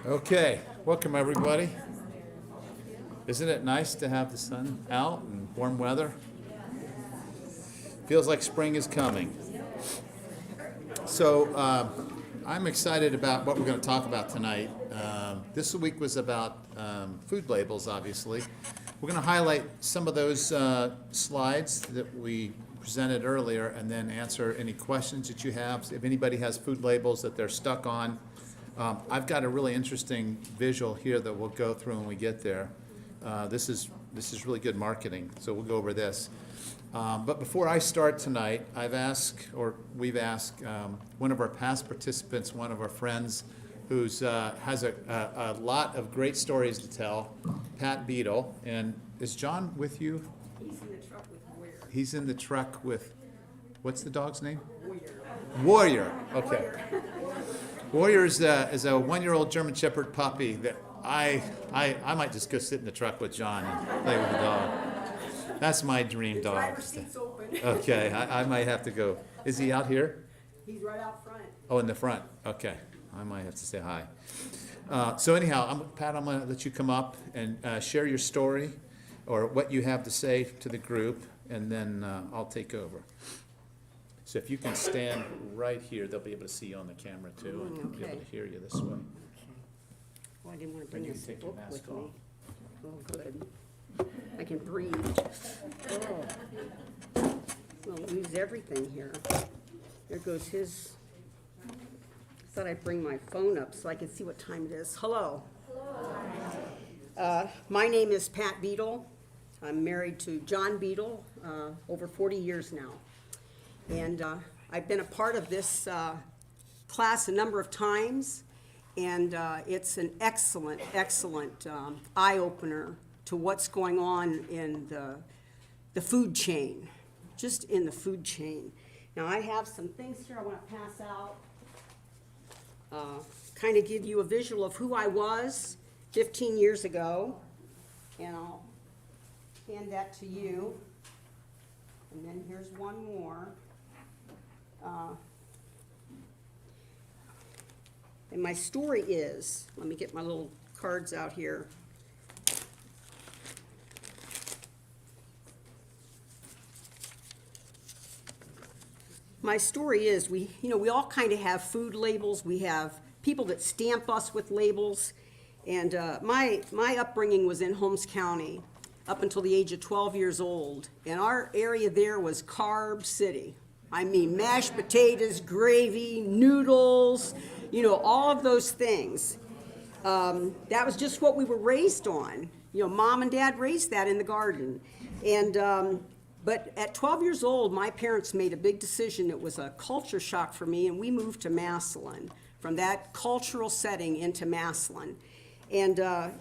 Okay, welcome everybody. Isn't it nice to have the sun out and warm weather? Feels like spring is coming. So I'm excited about what we're going to talk about tonight. This week was about food labels, obviously. We're going to highlight some of those slides that we presented earlier and then answer any questions that you have. If anybody has food labels that they're stuck on, I've got a really interesting visual here that we'll go through when we get there. This is really good marketing, so we'll go over this. But before I start tonight, we've asked one of our past participants, one of our friends, who's has a lot of great stories to tell, Pat Beadle. And is John with you? He's in the truck with Warrior. He's in the truck with, what's the dog's name? Warrior. Okay. Warrior is a 1-year-old German Shepherd puppy that I might just go sit in the truck with John and play with the dog. That's my dream The dog. driver's seat's open. Okay, I might have to go. Is he out here? He's right out front. Oh, in the front. Okay, I might have to say hi. So anyhow, Pat, I'm going to let you come up and share your story or what you have to say to the group, and then I'll take over. So if you can stand right here, they'll be able to see you on the camera too, and be able to hear you this way. Well, I didn't want to bring you this can take your book mask with me. off. Oh, good. I can breathe. Oh. We'll lose everything here. There goes his. Thought I'd bring my phone up so I can see what time it is. Hello. My name is Pat Beadle. I'm married to John Beadle, over 40 years now. And I've been a part of this class a number of times, and it's an excellent eye-opener to what's going on in the food chain, just in the food chain. Now, I have some things here I want to pass out, kind of give you a visual of who I was 15 years ago, and I'll hand that to you. And then here's one more. And my story is, let me get my little cards out here. My story is, we all kind of have food labels. We have people that stamp us with labels. And my upbringing was in Holmes County up until the age of 12 years old. And our area there was Carb City. I mean, mashed potatoes, gravy, noodles, all of those things. That was just what we were raised on. Mom and Dad raised that in the garden. And but at 12 years old, my parents made a big decision. It was a culture shock for me, and we moved to Massillon, from that cultural setting into Massillon. And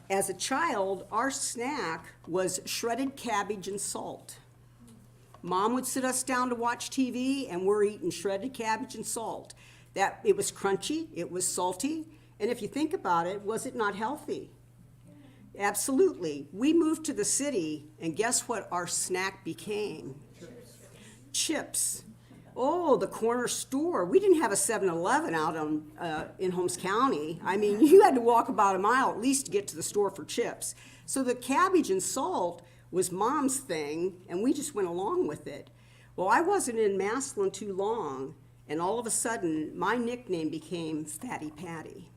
as a child, our snack was shredded cabbage and salt. Mom would sit us down to watch TV, and we're eating shredded cabbage and salt. It was crunchy, it was salty, and if you think about it, was it not healthy? Absolutely. We moved to the city, and guess what our snack became? Chips. Oh, the corner store. We didn't have a 7-Eleven out in Holmes County. I mean, you had to walk about a mile at least to get to the store for chips. So the cabbage and salt was Mom's thing, and we just went along with it. Well, I wasn't in Massillon too long, and all of a sudden, my nickname became Fatty Patty.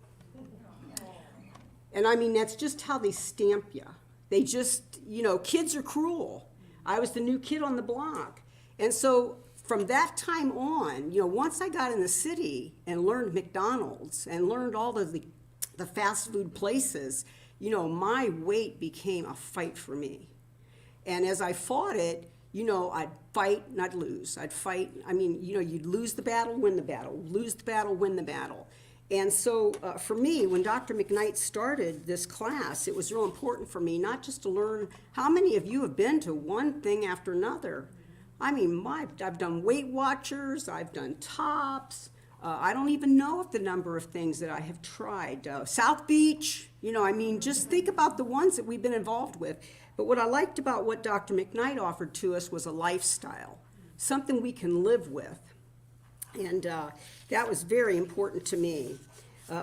And I mean, that's just how they stamp you. They just, kids are cruel. I was the new kid on the block. And so from that time on, once I got in the city and learned McDonald's and learned all of the fast food places, my weight became a fight for me. And as I fought it, I'd fight and I'd lose. I'd fight. I mean, you'd lose the battle, win the battle, lose the battle, win the battle. And so for me, when Dr. McKnight started this class, it was real important for me not just to learn how many of you have been to one thing after another. I mean, I've done Weight Watchers, I've done Tops. I don't even know if the number of things that I have tried. South Beach, just think about the ones that we've been involved with. But what I liked about what Dr. McKnight offered to us was a lifestyle, something we can live with. And that was very important to me.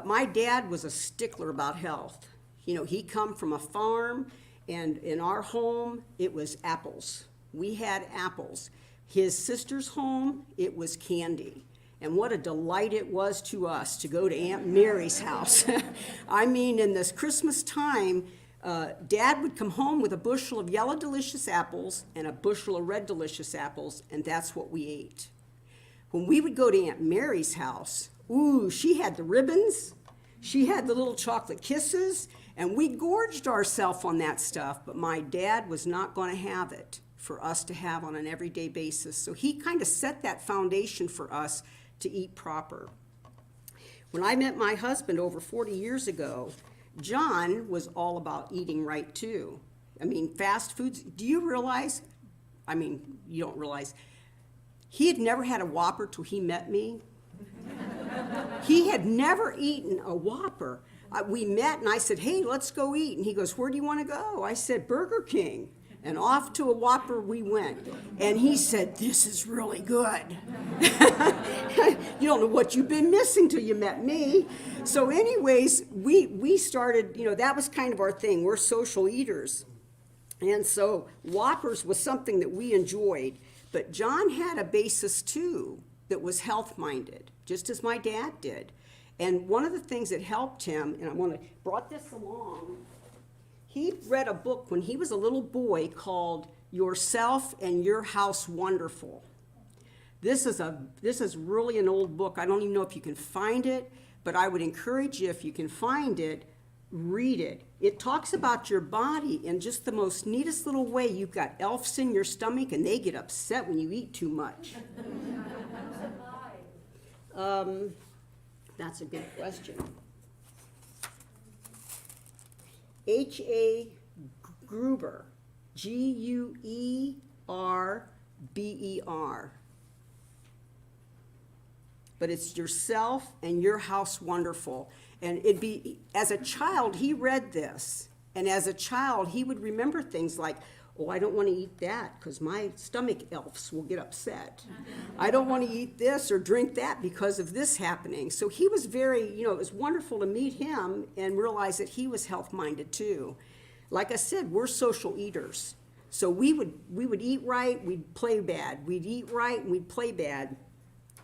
My dad was a stickler about health. You know, he come from a farm, and in our home, it was apples. We had apples. His sister's home, it was candy. And what a delight it was to us to go to Aunt Mary's house. I mean, in this Christmas time, Dad would come home with a bushel of yellow delicious apples and a bushel of red delicious apples, and that's what we ate. When we would go to Aunt Mary's house, ooh, she had the ribbons, she had the little chocolate kisses, and we gorged ourselves on that stuff, but my dad was not going to have it for us to have on an everyday basis. So he kind of set that foundation for us to eat proper. When I met my husband over 40 years ago, John was all about eating right too. I mean, fast foods, do you realize, I mean, you don't realize, he had never had a Whopper till he met me. He had never eaten a Whopper. We met and I said, hey, let's go eat. And he goes, where do you want to go? I said, Burger King. And off to a Whopper we went. And he said, this is really good. You don't know what you've been missing till you met me. So anyways, we started, you know, that was kind of our thing. We're social eaters. And so Whoppers was something that we enjoyed. But John had a basis too that was health-minded, just as my dad did. And one of the things that helped him, and I brought this along, he read a book when he was a little boy called Yourself and Your House Wonderful. This is really an old book. I don't even know if you can find it, but I would encourage you, if you can find it, read it. It talks about your body in just the most neatest little way. You've got elves in your stomach, and they get upset when you eat too much. That's a good question. H.A. Gruber, Guerber. But it's Yourself and Your House Wonderful. And it'd be, as a child, he read this. And as a child, he would remember things like, oh, I don't want to eat that because my stomach elves will get upset. I don't want to eat this or drink that because of this happening. So he was very, you know, it was wonderful to meet him and realize that he was health-minded too. Like I said, we're social eaters. So we would eat right, we'd play bad. We'd eat right and we'd play bad.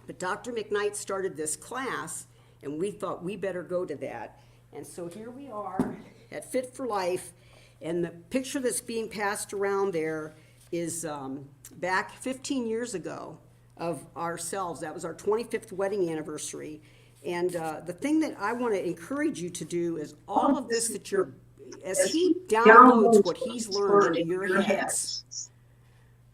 But Dr. McKnight started this class, and we thought we better go to that. And so here we are at Fit for Life, and the picture that's being passed around there is back 15 years ago of ourselves. That was our 25th wedding anniversary. And the thing that I want to encourage you to do is all of this that you're, as he downloads what he's learned into your heads,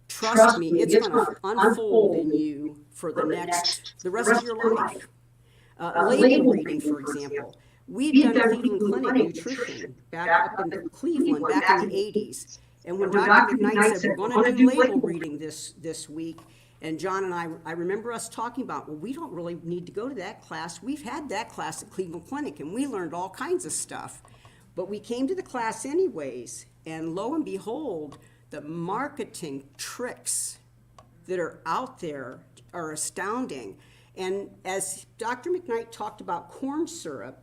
trust me, it's going to unfold in you for the rest of your life. Label reading, for example. We've done Cleveland Clinic Nutrition back up in Cleveland back in the 80s. And when Dr. McKnight said, we're going to do label reading this week, and John and I remember us talking about, well, we don't really need to go to that class. We've had that class at Cleveland Clinic, and we learned all kinds of stuff. But we came to the class anyways, and lo and behold, the marketing tricks that are out there are astounding. And as Dr. McKnight talked about corn syrup,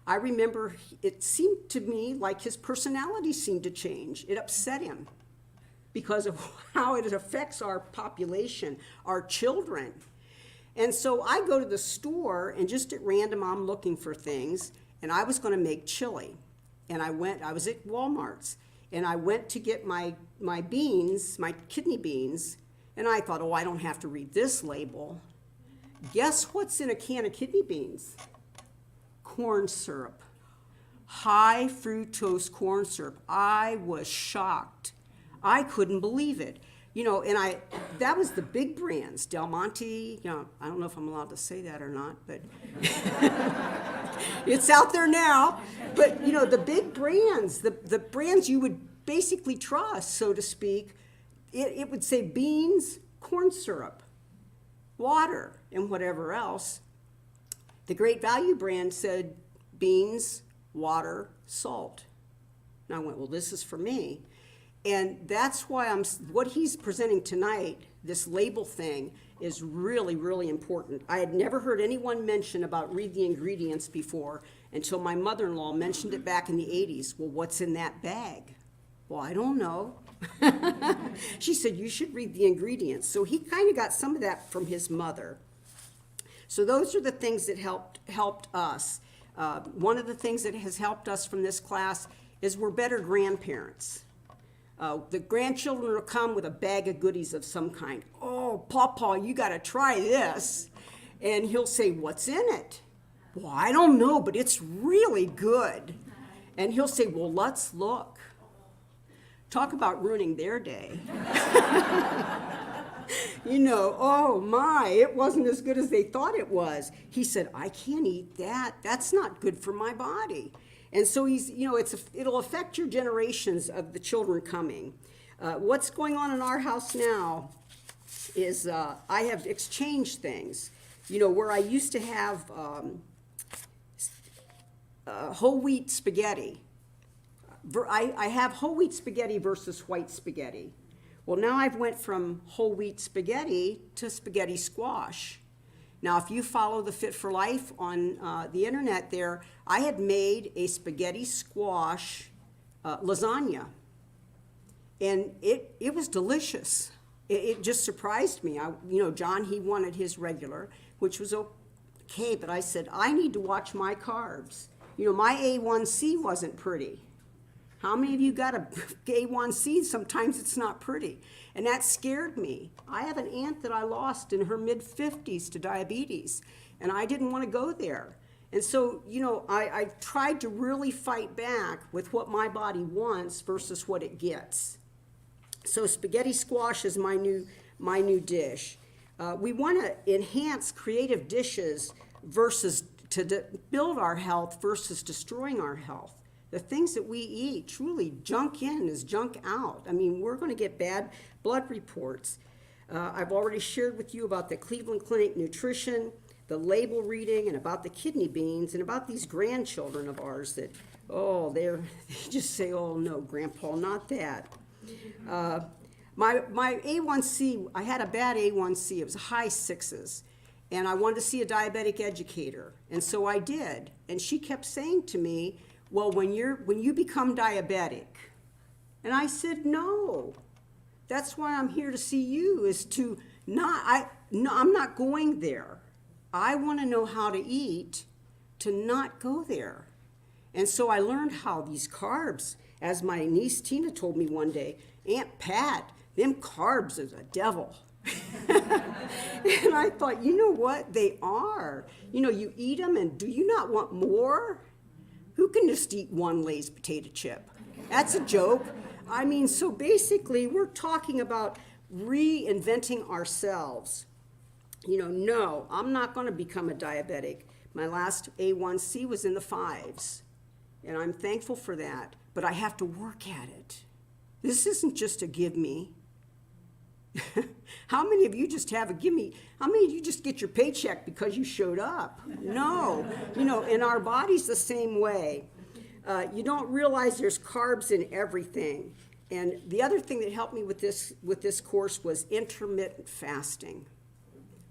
I remember it seemed to me like his personality seemed to change. It upset him because of how it affects our population, our children. And so I go to the store, and just at random I'm looking for things, and I was going to make chili. And I was at Walmart's, and I went to get my beans, my kidney beans, and I thought, oh, I don't have to read this label. Guess what's in a can of kidney beans? Corn syrup. High fructose corn syrup. I was shocked. I couldn't believe it. You know, and that was the big brands, Del Monte, you know, I don't know if I'm allowed to say that or not, but it's out there now. But, you know, the big brands, the brands you would basically trust, so to speak, it would say beans, corn syrup, water, and whatever else. The Great Value brand said beans, water, salt. And I went, well, this is for me. And that's why what he's presenting tonight, this label thing, is really, really important. I had never heard anyone mention about read the ingredients before until my mother-in-law mentioned it back in the 80s. Well, what's in that bag? Well, I don't know. She said, you should read the ingredients. So he kind of got some of that from his mother. So those are the things that helped us. One of the things that has helped us from this class is we're better grandparents. The grandchildren will come with a bag of goodies of some kind. Oh, Pawpaw, you got to try this. And he'll say, what's in it? Well, I don't know, but it's really good. And he'll say, well, let's look. Talk about ruining their day. You know, oh my, it wasn't as good as they thought it was. He said, I can't eat that. That's not good for my body. And so he's, you know, it'll affect your generations of the children coming. What's going on in our house now is I have exchanged things. You know, where I used to have whole wheat spaghetti. I have whole wheat spaghetti versus white spaghetti. Well, now I've went from whole wheat spaghetti to spaghetti squash. Now, if you follow the Fit for Life on the internet there, I had made a spaghetti squash lasagna. And it was delicious. It just surprised me. You know, John, he wanted his regular, which was okay, but I said, I need to watch my carbs. You know, my A1C wasn't pretty. How many of you got a A1C? Sometimes it's not pretty. And that scared me. I have an aunt that I lost in her mid-50s to diabetes, and I didn't want to go there. And so, you know, I tried to really fight back with what my body wants versus what it gets. So spaghetti squash is my new dish. We want to enhance creative dishes versus to build our health versus destroying our health. The things that we eat, truly, junk in is junk out. I mean, we're going to get bad blood reports. I've already shared with you about the Cleveland Clinic nutrition, the label reading, and about the kidney beans, and about these grandchildren of ours that, they just say, oh, no, Grandpa, not that. My A1C, I had a bad A1C. It was high sixes. And I wanted to see a diabetic educator. And so I did. And she kept saying to me, well, when you become diabetic. And I said, no, that's why I'm here to see you, is to I'm not going there. I want to know how to eat to not go there. And so I learned how these carbs, as my niece Tina told me one day, Aunt Pat, them carbs is a devil. And I thought, you know what? They are. You know, you eat them, and do you not want more? Who can just eat one Lay's potato chip? That's a joke. I mean, so basically, we're talking about reinventing ourselves. You know, no, I'm not going to become a diabetic. My last A1C was in the 5s, and I'm thankful for that, but I have to work at it. This isn't just a give me. How many of you just have a give me? How many of you just get your paycheck because you showed up? No. You know, in our bodies the same way. You don't realize there's carbs in everything. And the other thing that helped me with this course was intermittent fasting.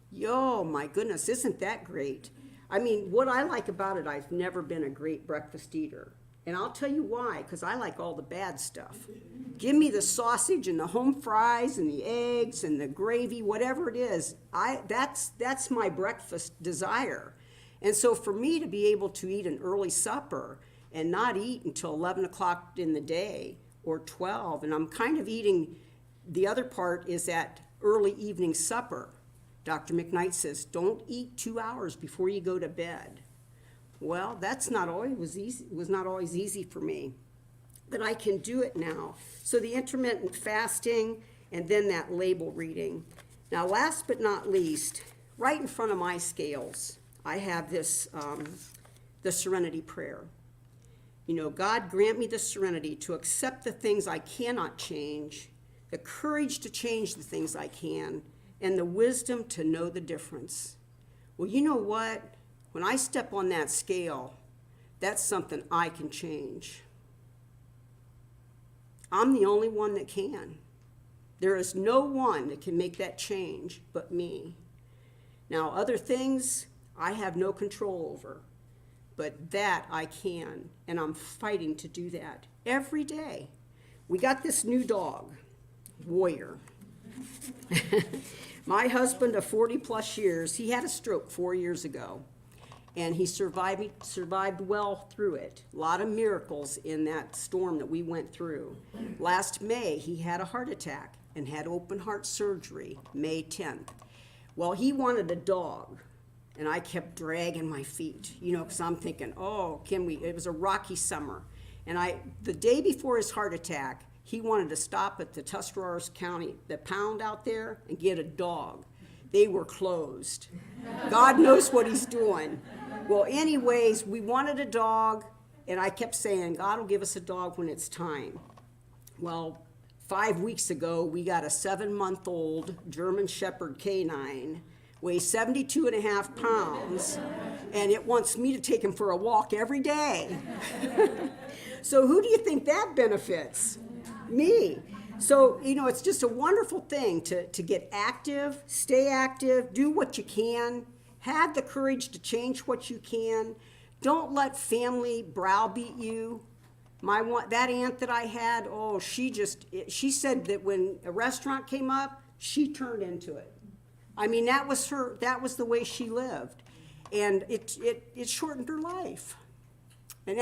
Yo, my goodness, isn't that great? I mean, what I like about it, I've never been a great breakfast eater. And I'll tell you why, because I like all the bad stuff. Give me the sausage and the home fries and the eggs and the gravy, whatever it is. That's my breakfast desire. And so for me to be able to eat an early supper and not eat until 11 o'clock in the day or 12, and I'm kind of eating, the other part is that early evening supper. Dr. McKnight says, don't eat 2 hours before you go to bed. Well, that's not always easy. It was not always easy for me, but I can do it now. So the intermittent fasting and then that label reading. Now, last but not least, right in front of my scales, I have this, the serenity prayer. You know, God grant me the serenity to accept the things I cannot change, the courage to change the things I can, and the wisdom to know the difference. Well, you know what? When I step on that scale, that's something I can change. I'm the only one that can. There is no one that can make that change but me. Now, other things I have no control over, but that I can, and I'm fighting to do that every day. We got this new dog, Warrior. My husband of 40-plus years, he had a stroke 4 years ago, and he survived well through it. A lot of miracles in that storm that we went through. Last May, he had a heart attack and had open heart surgery, May 10th. Well, he wanted a dog, and I kept dragging my feet, because I'm thinking, oh, it was a rocky summer. And the day before his heart attack, he wanted to stop at the Tuscarawas County, the pound out there, and get a dog. They were closed. God knows what he's doing. Well, anyways, we wanted a dog, and I kept saying, God will give us a dog when it's time. Well, 5 weeks ago, we got a 7-month-old German Shepherd canine, weighs 72 and a half pounds, and it wants me to take him for a walk every day. So who do you think that benefits? Me. So, it's just a wonderful thing to get active, stay active, do what you can, have the courage to change what you can. Don't let family browbeat you. That aunt that I had, she said that when a restaurant came up, she turned into it. That was the way she lived. And it shortened her life. And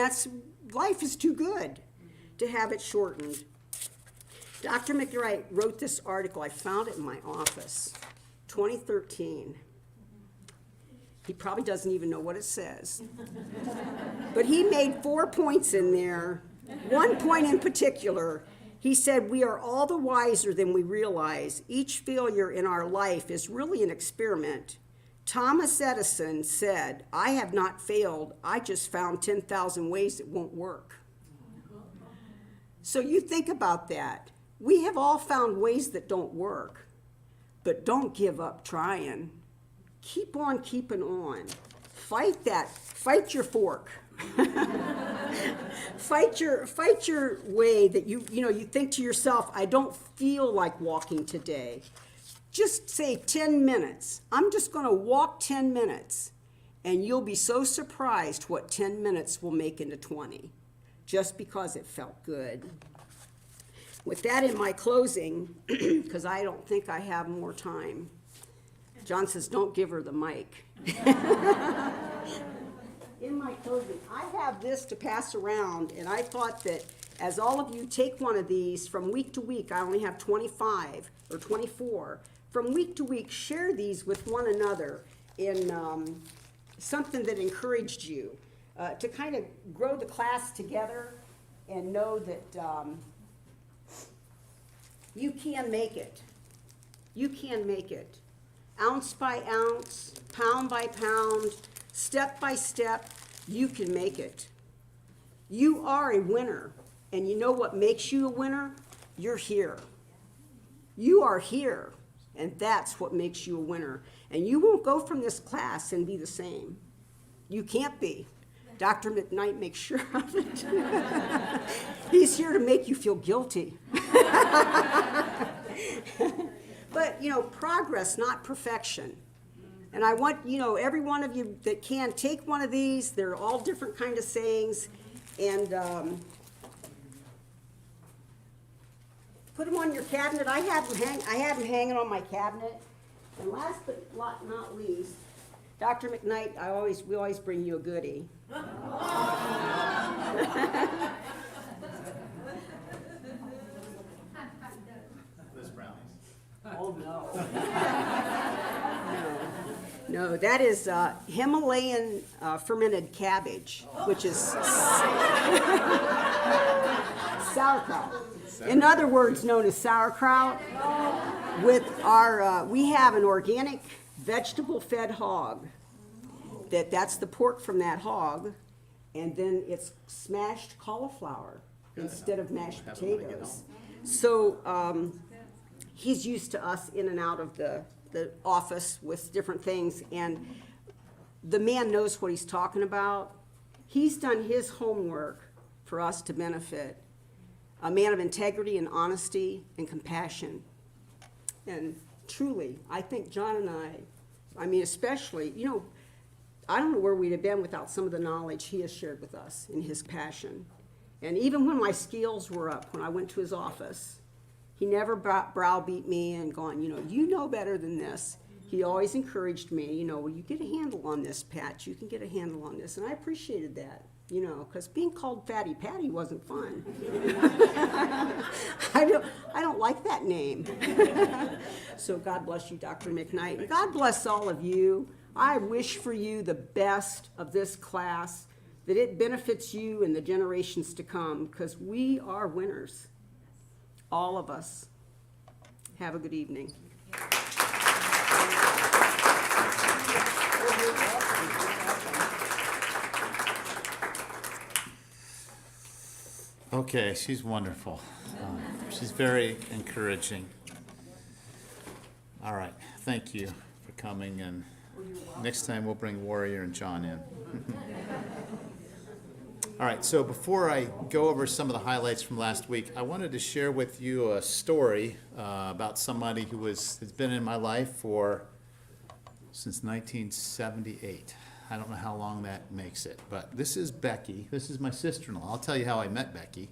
life is too good to have it shortened. Dr. McKnight wrote this article. I found it in my office, 2013. He probably doesn't even know what it says. But he made 4 points in there. One point in particular, he said, we are all the wiser than we realize. Each failure in our life is really an experiment. Thomas Edison said, I have not failed. I just found 10,000 ways it won't work. So you think about that. We have all found ways that don't work, but don't give up trying. Keep on keeping on. Fight your fork. Fight your way that you think to yourself, I don't feel like walking today. Just say 10 minutes. I'm just going to walk 10 minutes, and you'll be so surprised what 10 minutes will make into 20, just because it felt good. With that in my closing, because I don't think I have more time, John says, don't give her the mic. In my closing, I have this to pass around, and I thought that as all of you take one of these from week to week, I only have 25 or 24. From week to week, share these with one another in something that encouraged you to kind of grow the class together and know that you can make it. You can make it. Ounce by ounce, pound by pound, step by step, you can make it. You are a winner. And you know what makes you a winner? You're here. You are here. And that's what makes you a winner. And you won't go from this class and be the same. You can't be. Dr. McKnight makes sure of it. He's here to make you feel guilty. But, progress, not perfection. And I want, every one of you that can take one of these. They're all different kind of sayings. And put them on your cabinet. I have them hanging on my cabinet. And last but not least, Dr. McKnight, we always bring you a goodie. Those brownies. Oh, no. No, that is Himalayan fermented cabbage, which is sauerkraut. In other words, known as sauerkraut. With we have an organic vegetable-fed hog. That's the pork from that hog, and then it's smashed cauliflower instead of mashed potatoes. So he's used to us in and out of the office with different things, and the man knows what he's talking about. He's done his homework for us to benefit. A man of integrity and honesty and compassion. And truly, I think John and I mean, especially, you know, I don't know where we'd have been without some of the knowledge he has shared with us in his passion. And even when my scales were up, when I went to his office, he never browbeat me and gone, you know better than this. He always encouraged me, well, you get a handle on this, Pat. You can get a handle on this. And I appreciated that, because being called Fatty Patty wasn't fun. I don't like that name. So God bless you, Dr. McKnight. And God bless all of you. I wish for you the best of this class, that it benefits you and the generations to come, because we are winners. All of us. Have a good evening. Okay, she's wonderful. She's very encouraging. All right, thank you for coming, and next time we'll bring Warrior and John in. All right, so before I go over some of the highlights from last week, I wanted to share with you a story about somebody who has been in my life since 1978. I don't know how long that makes it, but this is Becky. This is my sister-in-law. I'll tell you how I met Becky.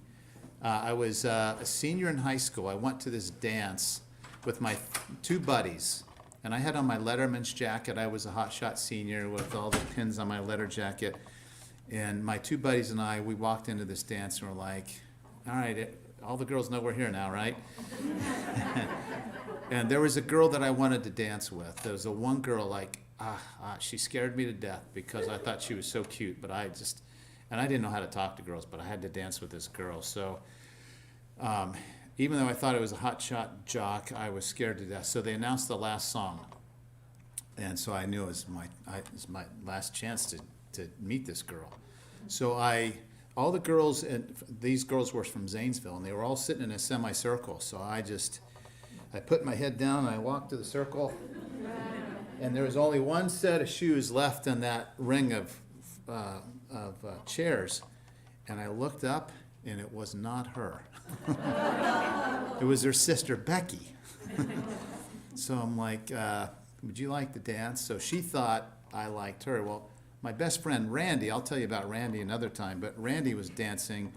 I was a senior in high school. I went to this dance with my two buddies, and I had on my Letterman's jacket. I was a hotshot senior with all the pins on my letter jacket. And my two buddies and I, we walked into this dance and we're like, all right, all the girls know we're here now, right? And there was a girl that I wanted to dance with. There was a one girl, she scared me to death because I thought she was so cute, but and I didn't know how to talk to girls, but I had to dance with this girl. So even though I thought it was a hotshot jock, I was scared to death. So they announced the last song. And so I knew it was my last chance to meet this girl. So all the girls, and these girls were from Zanesville, and they were all sitting in a semicircle. So I put my head down and I walked to the circle, and there was only one set of shoes left in that ring of chairs. And I looked up, and it was not her. It was her sister, Becky. So I'm like, would you like to dance? So she thought I liked her. Well, my best friend, Randy, I'll tell you about Randy another time, but Randy was dancing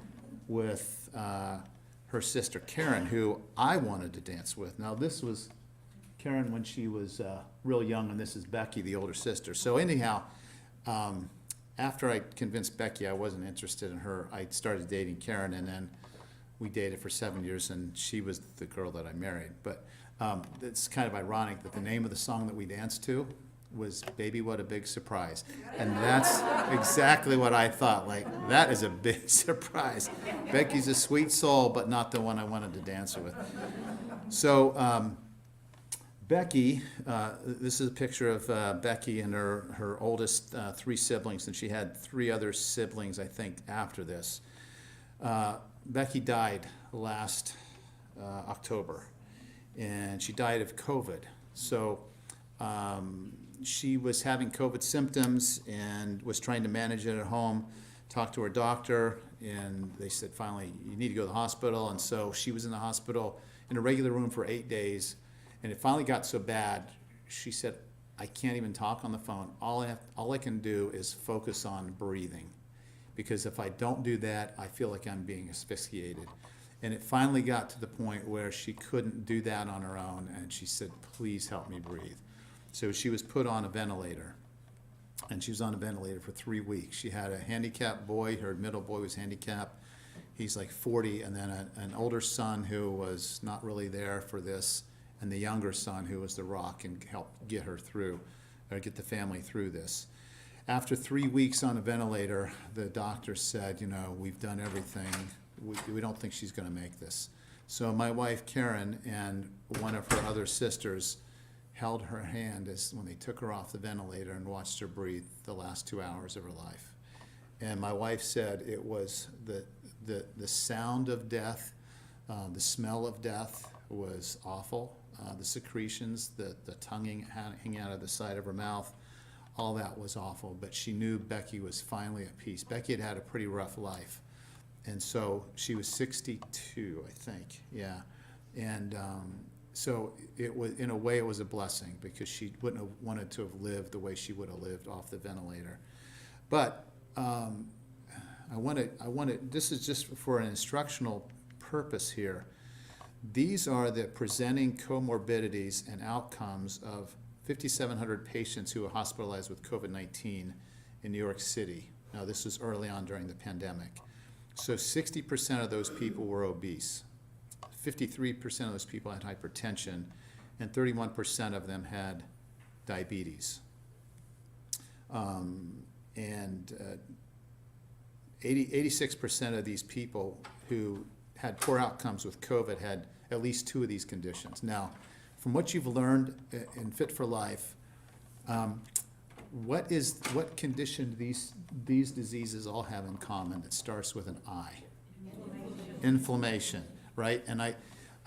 with her sister, Karen, who I wanted to dance with. Now, this was Karen when she was real young, and this is Becky, the older sister. So anyhow, after I convinced Becky I wasn't interested in her, I started dating Karen, and then we dated for 7 years, and she was the girl that I married. But it's kind of ironic that the name of the song that we danced to was Baby What a Big Surprise. And that's exactly what I thought. Like, that is a big surprise. Becky's a sweet soul, but not the one I wanted to dance with. So Becky, this is a picture of Becky and her oldest three siblings, and she had three other siblings, I think, after this. Becky died last October, and she died of COVID. So she was having COVID symptoms and was trying to manage it at home, talked to her doctor, and they said, finally, you need to go to the hospital. And so she was in the hospital in a regular room for 8 days, and it finally got so bad, she said, I can't even talk on the phone. All I can do is focus on breathing, because if I don't do that, I feel like I'm being asphyxiated. And it finally got to the point where she couldn't do that on her own, and she said, please help me breathe. So she was put on a ventilator, and she was on a ventilator for 3 weeks. She had a handicapped boy. Her middle boy was handicapped. He's like 40, and then an older son who was not really there for this, and the younger son who was the rock and helped get her through, or get the family through this. After 3 weeks on a ventilator, the doctor said, we've done everything. We don't think she's going to make this. So my wife, Karen, and one of her other sisters held her hand when they took her off the ventilator and watched her breathe the last 2 hours of her life. And my wife said it was the sound of death, the smell of death was awful. The secretions, the tongue hanging out of the side of her mouth, all that was awful. But she knew Becky was finally at peace. Becky had had a pretty rough life. And so she was 62, I think, yeah. And so it was, in a way, it was a blessing because she wouldn't have wanted to have lived the way she would have lived off the ventilator. But I wanted, this is just for an instructional purpose here. These are the presenting comorbidities and outcomes of 5,700 patients who were hospitalized with COVID-19 in New York City. Now, this was early on during the pandemic. So 60% of those people were obese. 53% of those people had hypertension, and 31% of them had diabetes. 86% of these people who had poor outcomes with COVID had at least two of these conditions. Now, from what you've learned in Fit for Life, what condition these diseases all have in common that starts with an I? Inflammation, right? And I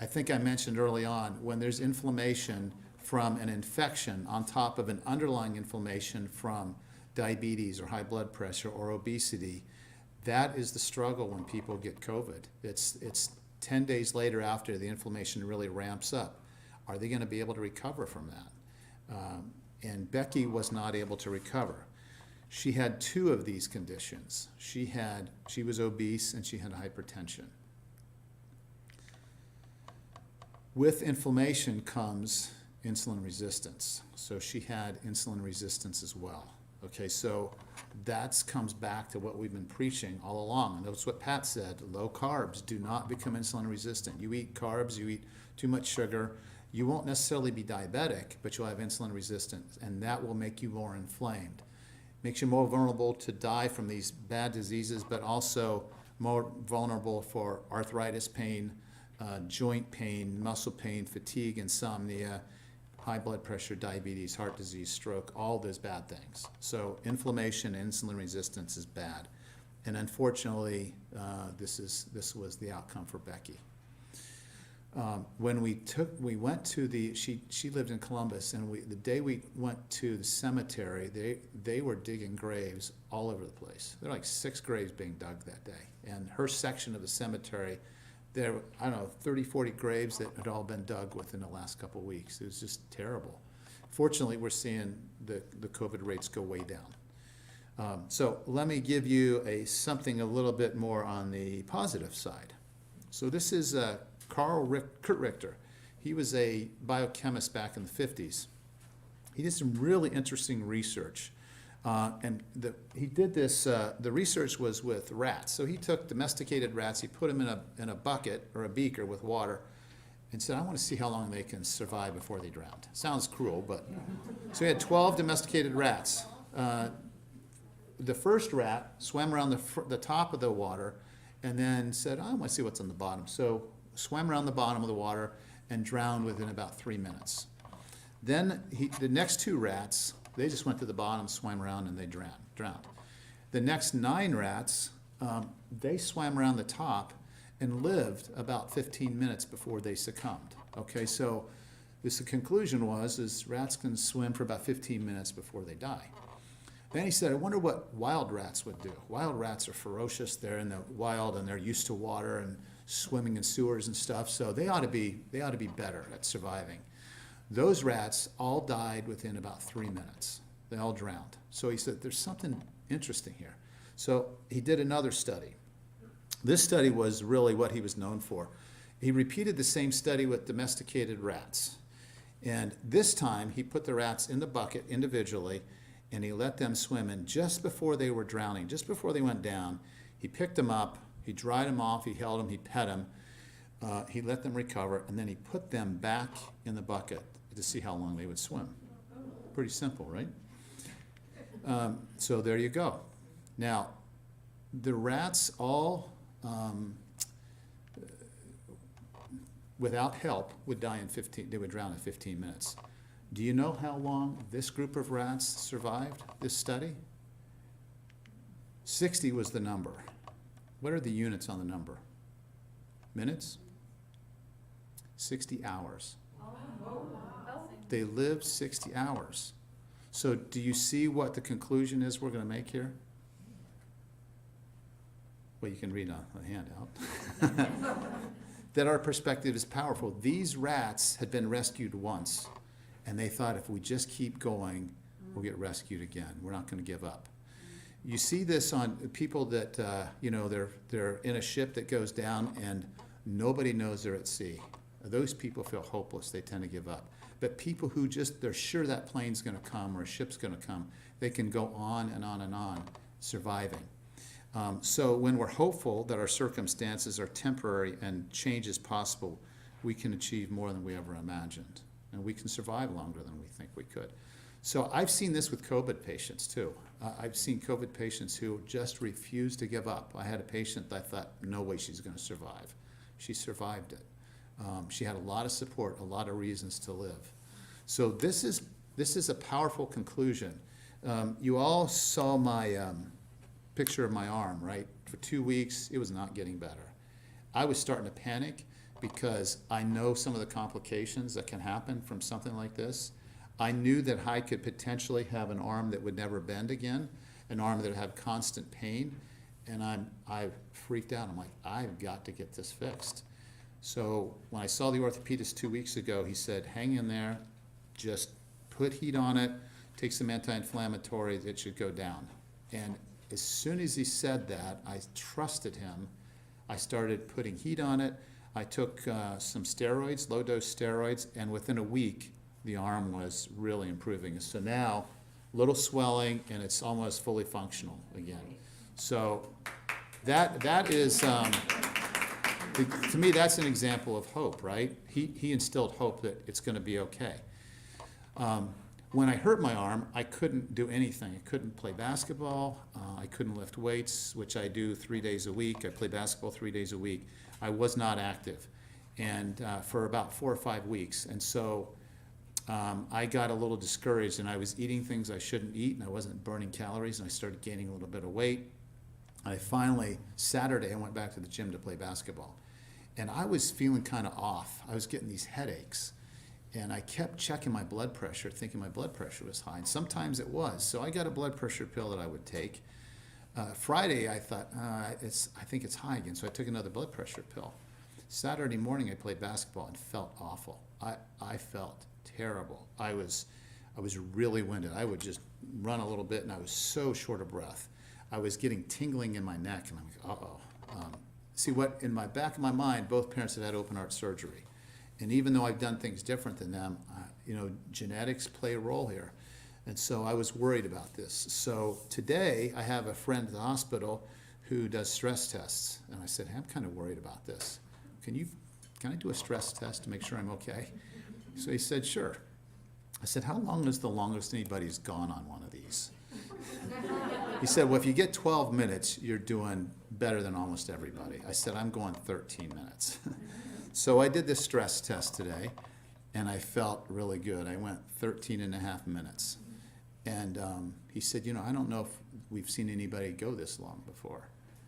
think I mentioned early on, when there's inflammation from an infection on top of an underlying inflammation from diabetes or high blood pressure or obesity, that is the struggle when people get COVID. It's 10 days later after the inflammation really ramps up. Are they going to be able to recover from that? And Becky was not able to recover. She had two of these conditions. She was obese and she had hypertension. With inflammation comes insulin resistance. So she had insulin resistance as well. Okay, so that comes back to what we've been preaching all along. And that's what Pat said, low carbs, do not become insulin resistant. You eat carbs, you eat too much sugar, you won't necessarily be diabetic, but you'll have insulin resistance, and that will make you more inflamed. Makes you more vulnerable to die from these bad diseases, but also more vulnerable for arthritis pain, joint pain, muscle pain, fatigue, insomnia, high blood pressure, diabetes, heart disease, stroke, all those bad things. So inflammation and insulin resistance is bad. And unfortunately, this was the outcome for Becky. When we went to she lived in Columbus, and the day we went to the cemetery, they were digging graves all over the place. There were like 6 graves being dug that day. And her section of the cemetery, there were, I don't know, 30, 40 graves that had all been dug within the last couple of weeks. It was just terrible. Fortunately, we're seeing the COVID rates go way down. So let me give you something a little bit more on the positive side. So this is Kurt Richter. He was a biochemist back in the 50s. He did some really interesting research. He did this, the research was with rats. So he took domesticated rats, he put them in a bucket or a beaker with water, and said, I want to see how long they can survive before they drowned. Sounds cruel, but. So he had 12 domesticated rats. The first rat swam around the top of the water and then said, I want to see what's on the bottom. So swam around the bottom of the water and drowned within about 3 minutes. Then the next 2 rats, they just went to the bottom, swam around, and they drowned. The next 9 rats, they swam around the top and lived about 15 minutes before they succumbed. Okay, so the conclusion is rats can swim for about 15 minutes before they die. Then he said, I wonder what wild rats would do. Wild rats are ferocious. They're in the wild and they're used to water and swimming in sewers and stuff, so they ought to be better at surviving. Those rats all died within about 3 minutes. They all drowned. So he said, there's something interesting here. So he did another study. This study was really what he was known for. He repeated the same study with domesticated rats. And this time, he put the rats in the bucket individually, and he let them swim. And just before they were drowning, just before they went down, he picked them up, he dried them off, he held them, he pet them, he let them recover, and then he put them back in the bucket to see how long they would swim. Pretty simple, right? So there you go. Now, the rats all, without help, would die they would drown in 15 minutes. Do you know how long this group of rats survived this study? 60 was the number. What are the units on the number? Minutes? 60 hours. They lived 60 hours. So do you see what the conclusion is we're going to make here? Well, you can read on the handout. that our perspective is powerful. These rats had been rescued once, and they thought if we just keep going, we'll get rescued again. We're not going to give up. You see this on people that, they're in a ship that goes down and nobody knows they're at sea. Those people feel hopeless. They tend to give up. But people who they're sure that plane's going to come or a ship's going to come, they can go on and on and on, surviving. So when we're hopeful that our circumstances are temporary and change is possible, we can achieve more than we ever imagined. And we can survive longer than we think we could. So I've seen this with COVID patients too. I've seen COVID patients who just refuse to give up. I had a patient that I thought, no way she's going to survive. She survived it. She had a lot of support, a lot of reasons to live. So this is a powerful conclusion. You all saw my picture of my arm, right? For 2 weeks, it was not getting better. I was starting to panic because I know some of the complications that can happen from something like this. I knew that I could potentially have an arm that would never bend again, an arm that would have constant pain, and I freaked out. I'm like, I've got to get this fixed. So when I saw the orthopedist 2 weeks ago, he said, hang in there, just put heat on it, take some anti-inflammatories, it should go down. And as soon as he said that, I trusted him. I started putting heat on it. I took some steroids, low-dose steroids, and within a week, the arm was really improving. So now, little swelling, and it's almost fully functional again. So that is, to me, that's an example of hope, right? He instilled hope that it's going to be okay. When I hurt my arm, I couldn't do anything. I couldn't play basketball. I couldn't lift weights, which I do 3 days a week. I play basketball 3 days a week. I was not active, and for about 4 or 5 weeks. And so I got a little discouraged, and I was eating things I shouldn't eat, and I wasn't burning calories, and I started gaining a little bit of weight. Saturday, I went back to the gym to play basketball, and I was feeling kind of off. I was getting these headaches, and I kept checking my blood pressure, thinking my blood pressure was high, and sometimes it was. So I got a blood pressure pill that I would take. Friday, I thought, I think it's high again, so I took another blood pressure pill. Saturday morning, I played basketball and felt awful. I felt terrible. I was really winded. I would just run a little bit, and I was so short of breath. I was getting tingling in my neck, and I'm like, uh-oh. See, what in my back of my mind, both parents had open heart surgery. And even though I've done things different than them, genetics play a role here. And so I was worried about this. So today, I have a friend at the hospital who does stress tests. And I said, hey, I'm kind of worried about this. Can I do a stress test to make sure I'm okay? So he said, sure. I said, how long is the longest anybody's gone on one of these? He said, well, if you get 12 minutes, you're doing better than almost everybody. I said, I'm going 13 minutes. So I did this stress test today, and I felt really good. I went 13 and a half minutes. And he said, I don't know if we've seen anybody go this long before.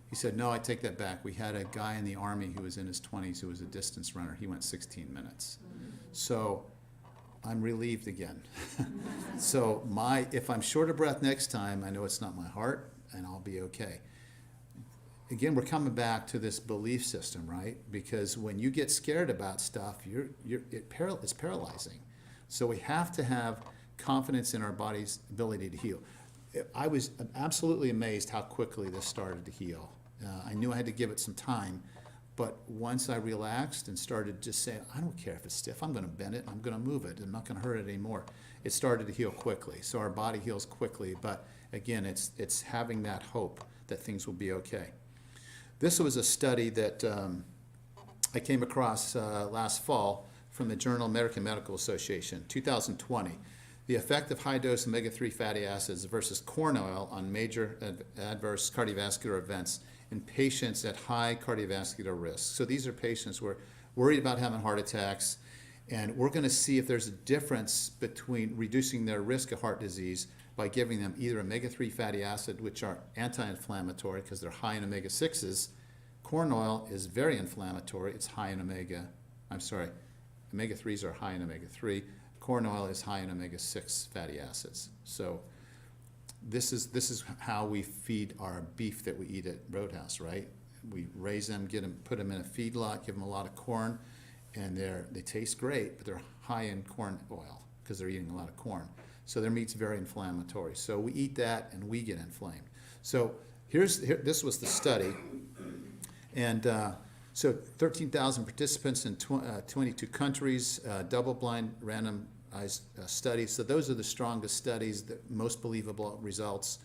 He said, no, I take that back. We had a guy in the Army who was in his 20s who was a distance runner. He went 16 minutes. So I'm relieved again. So if I'm short of breath next time, I know it's not my heart, and I'll be okay. Again, we're coming back to this belief system, right? Because when you get scared about stuff, it's paralyzing. So we have to have confidence in our body's ability to heal. I was absolutely amazed how quickly this started to heal. I knew I had to give it some time, but once I relaxed and started just saying, I don't care if it's stiff, I'm going to bend it, I'm going to move it, I'm not going to hurt it anymore, it started to heal quickly. So our body heals quickly, but again, it's having that hope that things will be okay. This was a study that I came across last fall from the Journal of American Medical Association, 2020. The effect of high-dose omega-3 fatty acids versus corn oil on major adverse cardiovascular events in patients at high cardiovascular risk. So these are patients who are worried about having heart attacks, and we're going to see if there's a difference between reducing their risk of heart disease by giving them either omega-3 fatty acid, which are anti-inflammatory because they're high in omega-6s. Corn oil is very inflammatory. It's high in omega-3s are high in omega-3. Corn oil is high in omega-6 fatty acids. So this is how we feed our beef that we eat at Roadhouse, right? we raise them, put them in a feedlot, give them a lot of corn, and they taste great, but they're high in corn oil because they're eating a lot of corn. So their meat's very inflammatory. So we eat that and we get inflamed. So this was the study. And so 13,000 participants in 22 countries, double-blind randomized studies. So those are the strongest studies, the most believable results.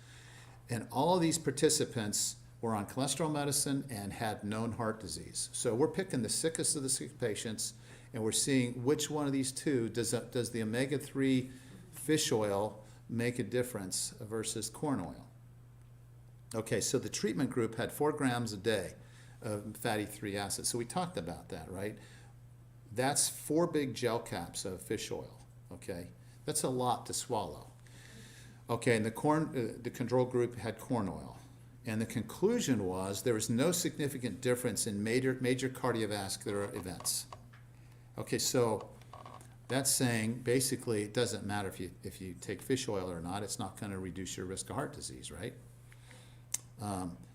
And all of these participants were on cholesterol medicine and had known heart disease. So we're picking the sickest of the sick patients, and we're seeing which one of these two does the omega-3 fish oil make a difference versus corn oil. Okay, so the treatment group had 4 grams a day of fatty 3 acids. So we talked about that, right? That's 4 big gel caps of fish oil, okay? That's a lot to swallow. Okay, and the control group had corn oil. And the conclusion was there was no significant difference in major cardiovascular events. Okay, so that's saying basically it doesn't matter if you take fish oil or not, it's not going to reduce your risk of heart disease, right?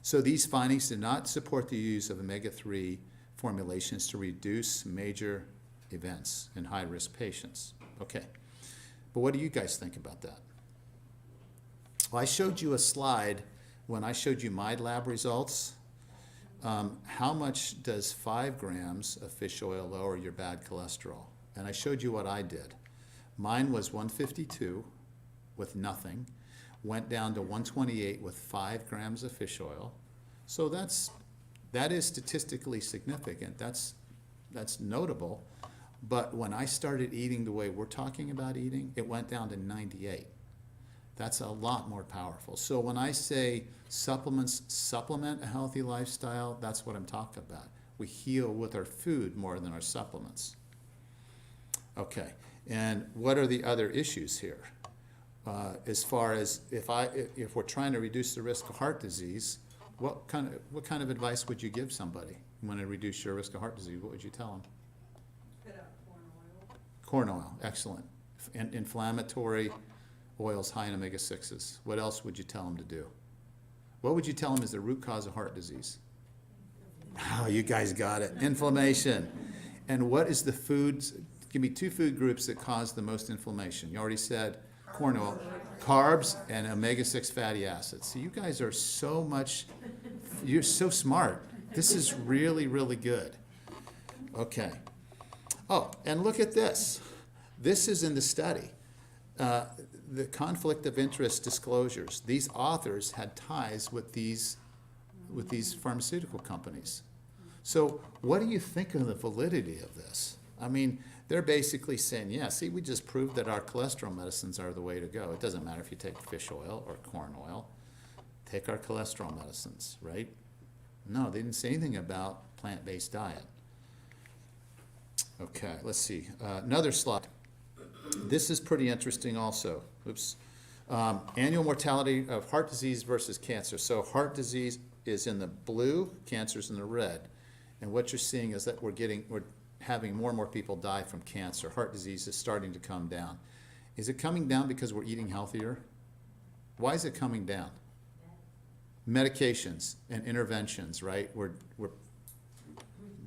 So these findings did not support the use of omega-3 formulations to reduce major events in high-risk patients. Okay, but what do you guys think about that? Well, I showed you a slide when I showed you my lab results. How much does 5 grams of fish oil lower your bad cholesterol? And I showed you what I did. Mine was 152 with nothing, went down to 128 with 5 grams of fish oil. So that is statistically significant. That's notable. But when I started eating the way we're talking about eating, it went down to 98. That's a lot more powerful. So when I say supplements supplement a healthy lifestyle, that's what I'm talking about. We heal with our food more than our supplements. Okay, and what are the other issues here? As far as if we're trying to reduce the risk of heart disease, what kind of advice would you give somebody? You want to reduce your risk of heart disease, what would you tell them? Cut out corn oil. Corn oil, excellent. Inflammatory oils high in omega-6s. What else would you tell them to do? What would you tell them is the root cause of heart disease? Oh, you guys got it. Inflammation. And what is the foods? Give me 2 food groups that cause the most inflammation. You already said corn oil, carbs, and omega-6 fatty acids. So you guys are you're so smart. This is really, really good. Okay. Oh, and look at this. This is in the study. The conflict of interest disclosures. These authors had ties with these pharmaceutical companies. So what do you think of the validity of this? I mean, they're basically saying, yeah, see, we just proved that our cholesterol medicines are the way to go. It doesn't matter if you take fish oil or corn oil. Take our cholesterol medicines, right? No, they didn't say anything about plant-based diet. Okay, let's see. Another slide. This is pretty interesting also. Oops. Annual mortality of heart disease versus cancer. So heart disease is in the blue, cancer's in the red. And what you're seeing is that we're having more and more people die from cancer. Heart disease is starting to come down. Is it coming down because we're eating healthier? Why is it coming down? Medications and interventions, right? We're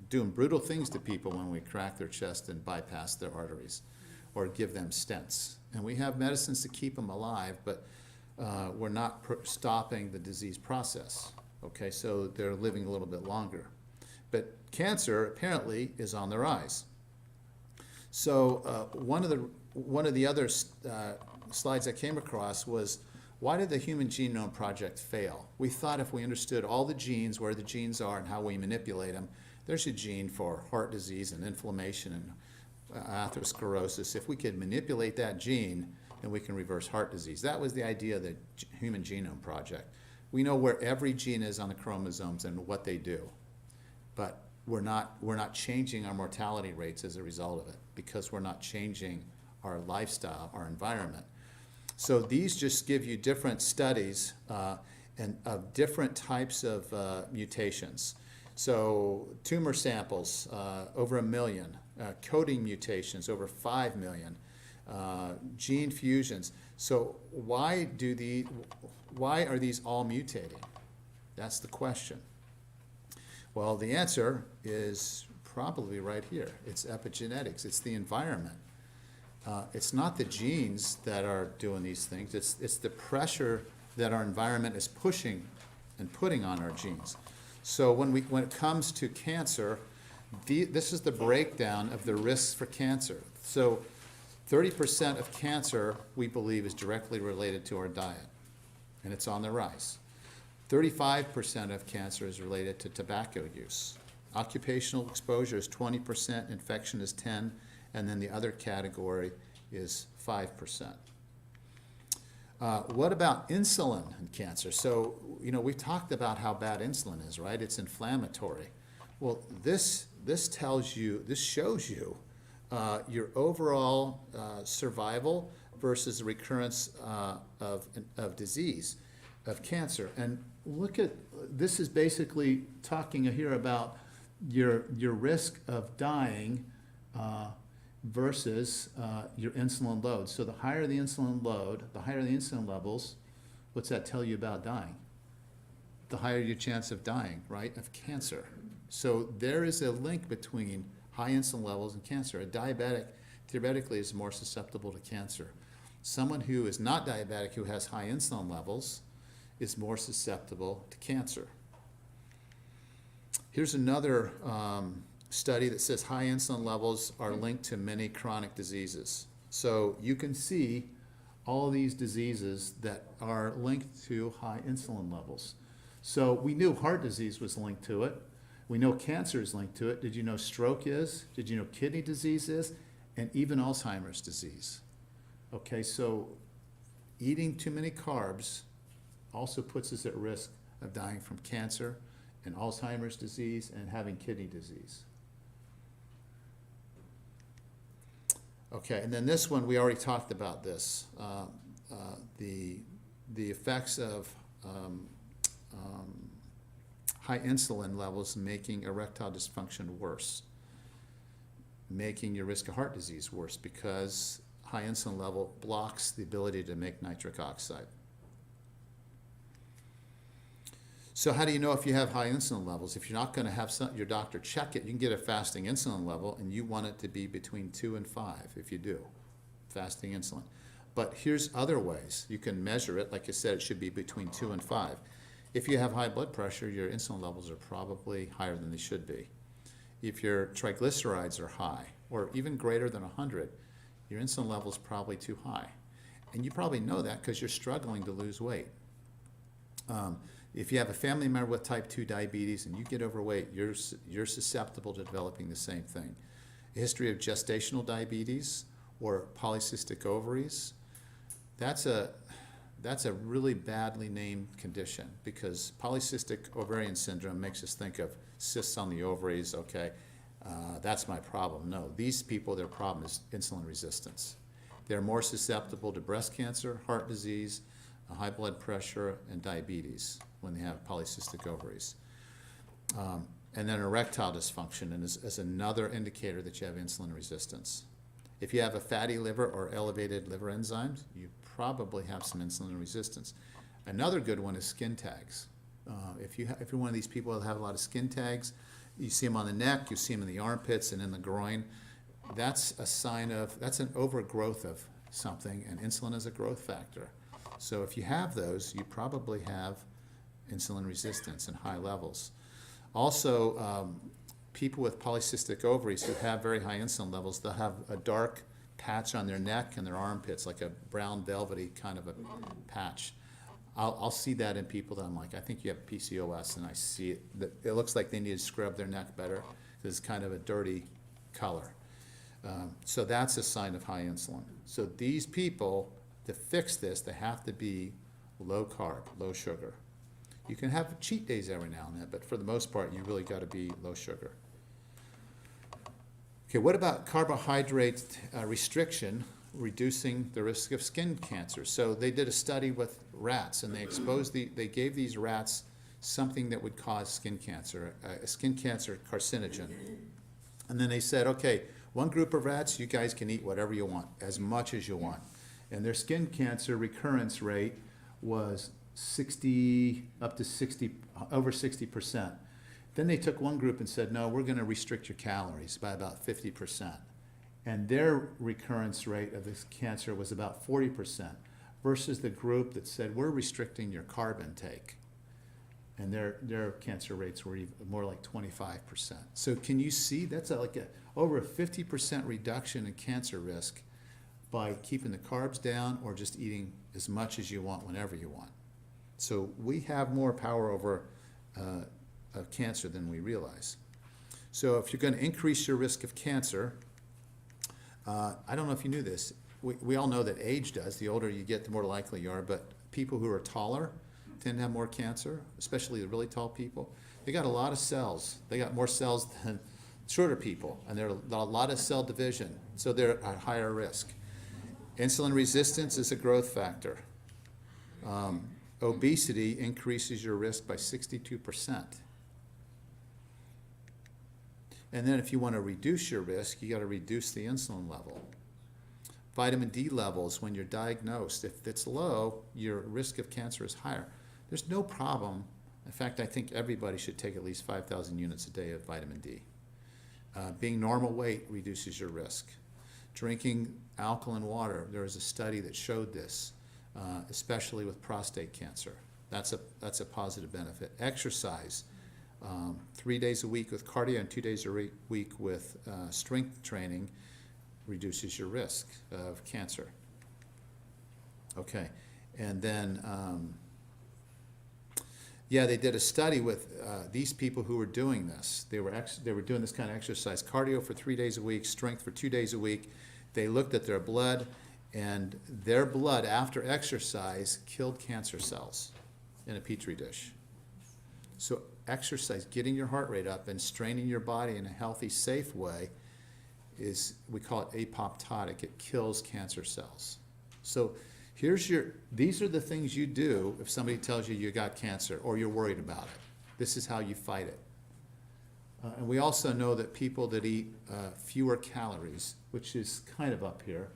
doing brutal things to people when we crack their chest and bypass their arteries or give them stents. And we have medicines to keep them alive, but we're not stopping the disease process. Okay, so they're living a little bit longer. But cancer apparently is on the rise. So one of the other slides I came across was, why did the Human Genome Project fail? We thought if we understood all the genes, where the genes are and how we manipulate them, there's a gene for heart disease and inflammation and atherosclerosis. If we could manipulate that gene, then we can reverse heart disease. That was the idea of the Human Genome Project. We know where every gene is on the chromosomes and what they do, but we're not changing our mortality rates as a result of it because we're not changing our lifestyle, our environment. So these just give you different studies and of different types of mutations. So tumor samples, over 1 million, coding mutations, over 5 million, gene fusions. So why are these all mutating? That's the question. Well, the answer is probably right here. It's epigenetics, it's the environment. It's not the genes that are doing these things, it's the pressure that our environment is pushing and putting on our genes. So when it comes to cancer, this is the breakdown of the risks for cancer. So 30% of cancer, we believe, is directly related to our diet, and it's on the rise. 35% of cancer is related to tobacco use. Occupational exposure is 20%, infection is 10%, and then the other category is 5%. What about insulin and cancer? So, we've talked about how bad insulin is, right? It's inflammatory. Well, this shows you your overall survival versus recurrence of disease, of cancer. And look at, this is basically talking here about your risk of dying versus your insulin load. So the higher the insulin load, the higher the insulin levels, what's that tell you about dying? The higher your chance of dying, right, of cancer. So there is a link between high insulin levels and cancer. A diabetic, theoretically, is more susceptible to cancer. Someone who is not diabetic, who has high insulin levels, is more susceptible to cancer. Here's another study that says high insulin levels are linked to many chronic diseases. So you can see all these diseases that are linked to high insulin levels. So we knew heart disease was linked to it. We know cancer is linked to it. Did you know stroke is? Did you know kidney disease is? And even Alzheimer's disease. Okay, so eating too many carbs also puts us at risk of dying from cancer and Alzheimer's disease and having kidney disease. Okay, and then this one, we already talked about this. The effects of high insulin levels making erectile dysfunction worse, making your risk of heart disease worse because high insulin level blocks the ability to make nitric oxide. So how do you know if you have high insulin levels? If you're not going to have your doctor check it, you can get a fasting insulin level, and you want it to be between 2 and 5 if you do fasting insulin. But here's other ways. You can measure it. Like I said, it should be between 2 and 5. If you have high blood pressure, your insulin levels are probably higher than they should be. If your triglycerides are high, or even greater than 100, your insulin level is probably too high. And you probably know that because you're struggling to lose weight. If you have a family member with type 2 diabetes and you get overweight, you're susceptible to developing the same thing. A history of gestational diabetes or polycystic ovaries, that's a really badly named condition because polycystic ovarian syndrome makes us think of cysts on the ovaries, okay, that's my problem. No, these people, their problem is insulin resistance. They're more susceptible to breast cancer, heart disease, high blood pressure, and diabetes when they have polycystic ovaries. And then erectile dysfunction and is another indicator that you have insulin resistance. If you have a fatty liver or elevated liver enzymes, you probably have some insulin resistance. Another good one is skin tags. If you're one of these people that have a lot of skin tags, you see them on the neck, you see them in the armpits and in the groin, that's a sign of, that's an overgrowth of something, and insulin is a growth factor. So if you have those, you probably have insulin resistance in high levels. Also, people with polycystic ovaries who have very high insulin levels, they'll have a dark patch on their neck and their armpits, like a brown velvety kind of a patch. I'll see that in people that I'm like, I think you have PCOS, and I see it. It looks like they need to scrub their neck better because it's kind of a dirty color. So that's a sign of high insulin. So these people, to fix this, they have to be low carb, low sugar. You can have cheat days every now and then, but for the most part, you really got to be low sugar. Okay, what about carbohydrate restriction, reducing the risk of skin cancer? So they did a study with rats, and they gave these rats something that would cause skin cancer, a skin cancer carcinogen. And then they said, okay, one group of rats, you guys can eat whatever you want, as much as you want. And their skin cancer recurrence rate was over 60%. Then they took one group and said, no, we're gonna restrict your calories by about 50%. And their recurrence rate of this cancer was about 40%, versus the group that said, we're restricting your carb intake. And their cancer rates were even more like 25%. So can you see, that's over a 50% reduction in cancer risk by keeping the carbs down or just eating as much as you want whenever you want. So we have more power over cancer than we realize. So if you're going to increase your risk of cancer, I don't know if you knew this, we all know that age does. The older you get, the more likely you are, but people who are taller tend to have more cancer, especially the really tall people. They got a lot of cells. They got more cells than shorter people, and there are a lot of cell division, so they're at higher risk. Insulin resistance is a growth factor. Obesity increases your risk by 62%. And then if you want to reduce your risk, you got to reduce the insulin level. Vitamin D levels, when you're diagnosed, if it's low, your risk of cancer is higher. There's no problem. In fact, I think everybody should take at least 5,000 units a day of vitamin D. Being normal weight reduces your risk. Drinking alkaline water, there was a study that showed this, especially with prostate cancer. That's a positive benefit. Exercise, 3 days a week with cardio and 2 days a week with strength training reduces your risk of cancer. Okay, and then, yeah, they did a study with these people who were doing this. They were doing this kind of exercise, cardio for 3 days a week, strength for 2 days a week. They looked at their blood, and their blood after exercise killed cancer cells in a petri dish. So exercise, getting your heart rate up and straining your body in a healthy, safe way we call it apoptotic. It kills cancer cells. So these are the things you do if somebody tells you you got cancer or you're worried about it. This is how you fight it. And we also know that people that eat fewer calories, which is kind of up here,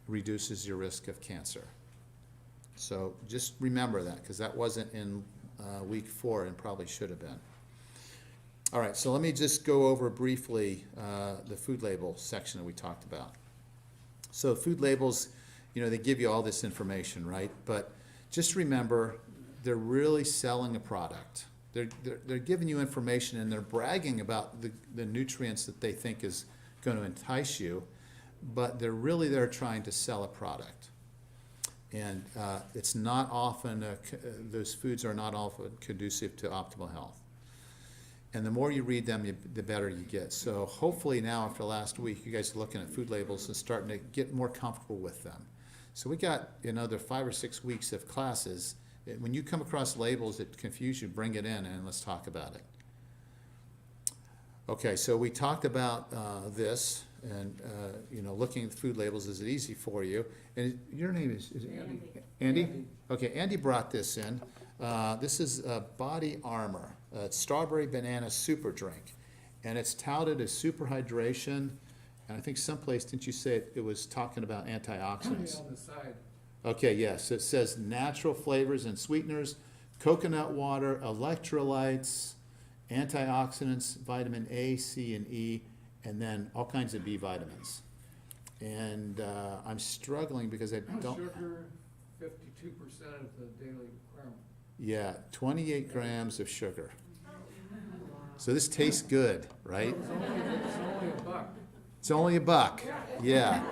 reduces your risk of cancer. So just remember that, because that wasn't in week 4 and probably should have been. All right, so let me just go over briefly the food label section that we talked about. So food labels, they give you all this information, right? But just remember, they're really selling a product. They're giving you information, and they're bragging about the nutrients that they think is going to entice you, but they're really there trying to sell a product. And it's not often, those foods are not often conducive to optimal health. And the more you read them, the better you get. So hopefully now, after last week, you guys are looking at food labels and starting to get more comfortable with them. So we got another 5 or 6 weeks of classes. When you come across labels that confuse you, bring it in and let's talk about it. Okay, so we talked about this, and looking at the food labels. Is it easy for you? And your name is it Andy? Andy? Okay, Andy brought this in. This is Body Armor, strawberry banana super drink, and it's touted as super hydration. And I think someplace, didn't you say it was talking about antioxidants? On the side. Okay, yes, it says natural flavors and sweeteners, coconut water, electrolytes, antioxidants, vitamin A, C, and E, and then all kinds of B vitamins. And I'm struggling because I don't. Sugar, 52% of the daily requirement. Yeah, 28 grams of sugar. So this tastes good, right? It's only $1. It's only $1, yeah.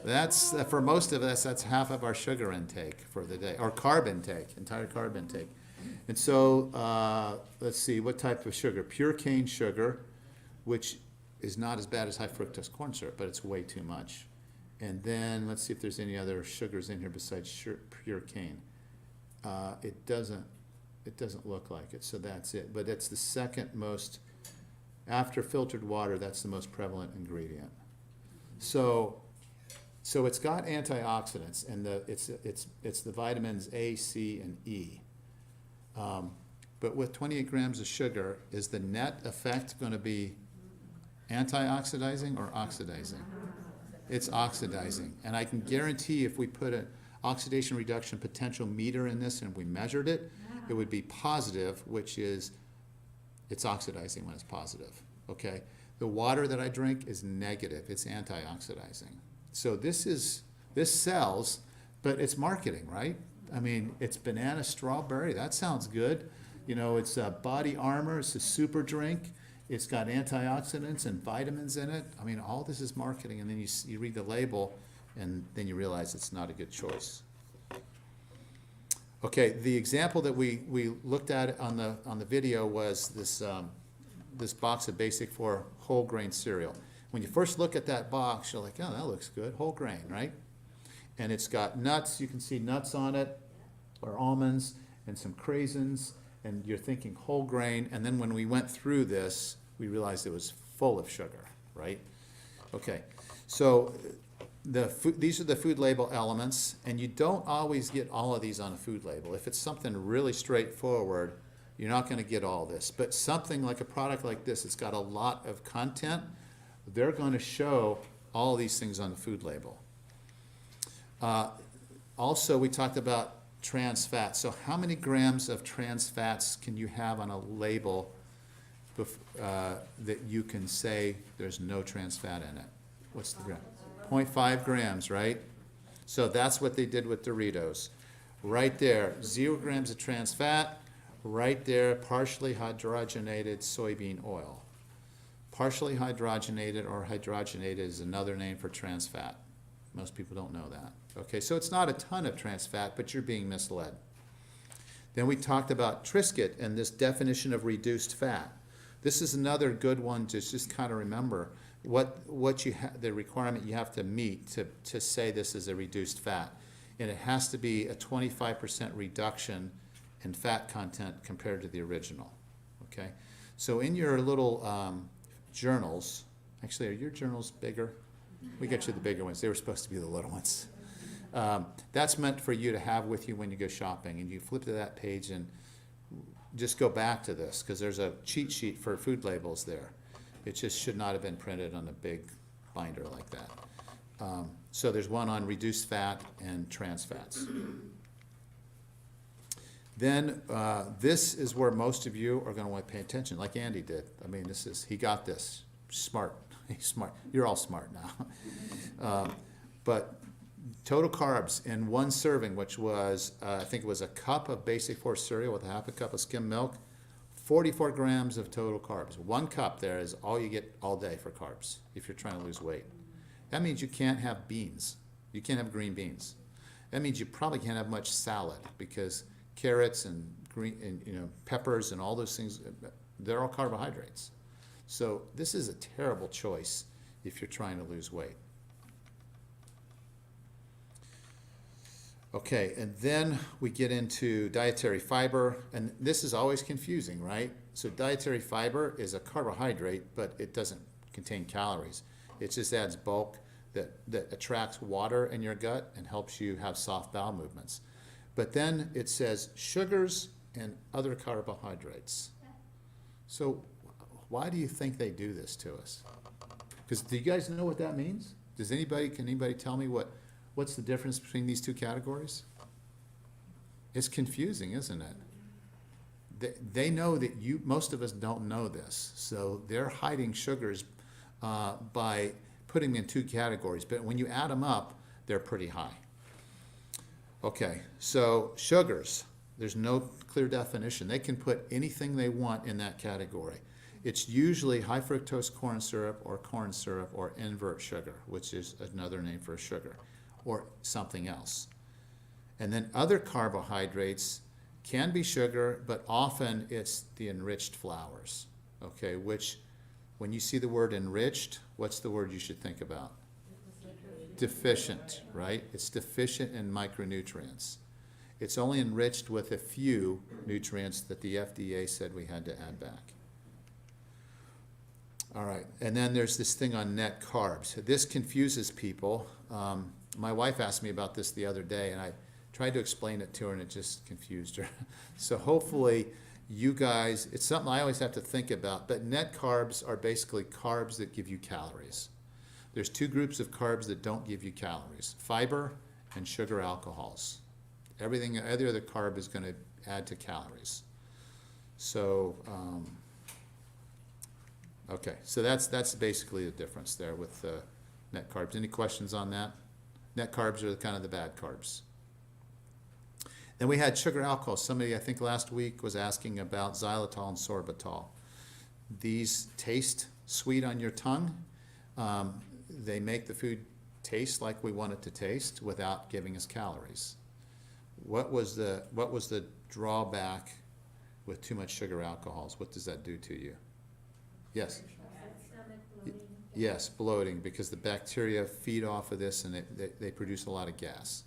That's, for most of us, that's half of our sugar intake for the day, or carb intake, entire carb intake. And so, let's see, what type of sugar? Pure cane sugar, which is not as bad as high fructose corn syrup, but it's way too much. And then, let's see if there's any other sugars in here besides pure cane. It doesn't look like it, so that's it. But it's the second most, after filtered water, that's the most prevalent ingredient. So it's got antioxidants, and it's the vitamins A, C, and E. But with 28 grams of sugar, is the net effect going to be antioxidizing or oxidizing? It's oxidizing. And I can guarantee if we put an oxidation reduction potential meter in this and we measured it, it would be positive, which is It's oxidizing when it's positive, okay? The water that I drink is negative, it's antioxidizing. So this sells, but it's marketing, right? I mean, it's banana strawberry, that sounds good. You know, it's Body Armor, it's a super drink. It's got antioxidants and vitamins in it. I mean, all this is marketing, and then you read the label, and then you realize it's not a good choice. Okay, the example that we looked at on the video was this box of Basic 4 whole grain cereal. When you first look at that box, you're like, oh, that looks good, whole grain, right? And it's got nuts, you can see nuts on it, or almonds, and some craisins, and you're thinking whole grain, and then when we went through this, we realized it was full of sugar, right? Okay, so these are the food label elements, and you don't always get all of these on a food label. If it's something really straightforward, you're not gonna get all this. But something like a product like this, it's got a lot of content, they're gonna show all of these things on the food label. Also, we talked about trans fats. So how many grams of trans fats can you have on a label that you can say there's no trans fat in it? What's the gram? 0.5 grams, right? So that's what they did with Doritos. Right there, 0 grams of trans fat. Right there, partially hydrogenated soybean oil. Partially hydrogenated or hydrogenated is another name for trans fat. Most people don't know that. Okay, so it's not a ton of trans fat, but you're being misled. Then we talked about Triscuit and this definition of reduced fat. This is another good one to just kind of remember what you the requirement you have to meet to say this is a reduced fat. And it has to be a 25% reduction in fat content compared to the original. Okay, so in your little journals, actually, are your journals bigger? We got you the bigger ones. They were supposed to be the little ones. That's meant for you to have with you when you go shopping, and you flip to that page and just go back to this, because there's a cheat sheet for food labels there. It just should not have been printed on a big binder like that. So there's one on reduced fat and trans fats. Then this is where most of you are going to want to pay attention, like Andy did. I mean, he got this. Smart. He's smart. You're all smart now. But total carbs in one serving, which was, I think it was a cup of Basic 4 cereal with a half a cup of skim milk, 44 grams of total carbs. 1 cup there is all you get all day for carbs if you're trying to lose weight. That means you can't have beans. You can't have green beans. That means you probably can't have much salad, because carrots and green and peppers and all those things, they're all carbohydrates. So this is a terrible choice if you're trying to lose weight. Okay, and then we get into dietary fiber, and this is always confusing, right? So dietary fiber is a carbohydrate, but it doesn't contain calories. It just adds bulk that attracts water in your gut and helps you have soft bowel movements. But then it says sugars and other carbohydrates. So why do you think they do this to us? Because do you guys know what that means? Can anybody tell me what's the difference between these two categories? It's confusing, isn't it? They know that most of us don't know this, so they're hiding sugars by putting them in two categories, but when you add them up, they're pretty high. Okay, so sugars, there's no clear definition. They can put anything they want in that category. It's usually high fructose corn syrup or invert sugar, which is another name for sugar, or something else. And then other carbohydrates can be sugar, but often it's the enriched flours, okay, which when you see the word enriched, what's the word you should think about? Deficient, right? It's deficient in micronutrients. It's only enriched with a few nutrients that the FDA said we had to add back. All right, and then there's this thing on net carbs. This confuses people. My wife asked me about this the other day, and I tried to explain it to her, and it just confused her. So hopefully you guys, it's something I always have to think about, but net carbs are basically carbs that give you calories. There's two groups of carbs that don't give you calories: fiber and sugar alcohols. Every other carb is going to add to calories. So Okay, so that's basically the difference there with net carbs. Any questions on that? Net carbs are kind of the bad carbs. Then we had sugar alcohol. Somebody, I think last week, was asking about xylitol and sorbitol. These taste sweet on your tongue. They make the food taste like we want it to taste without giving us calories. What was the drawback with too much sugar alcohols? What does that do to you? Yes. Yes, bloating, because the bacteria feed off of this and they produce a lot of gas.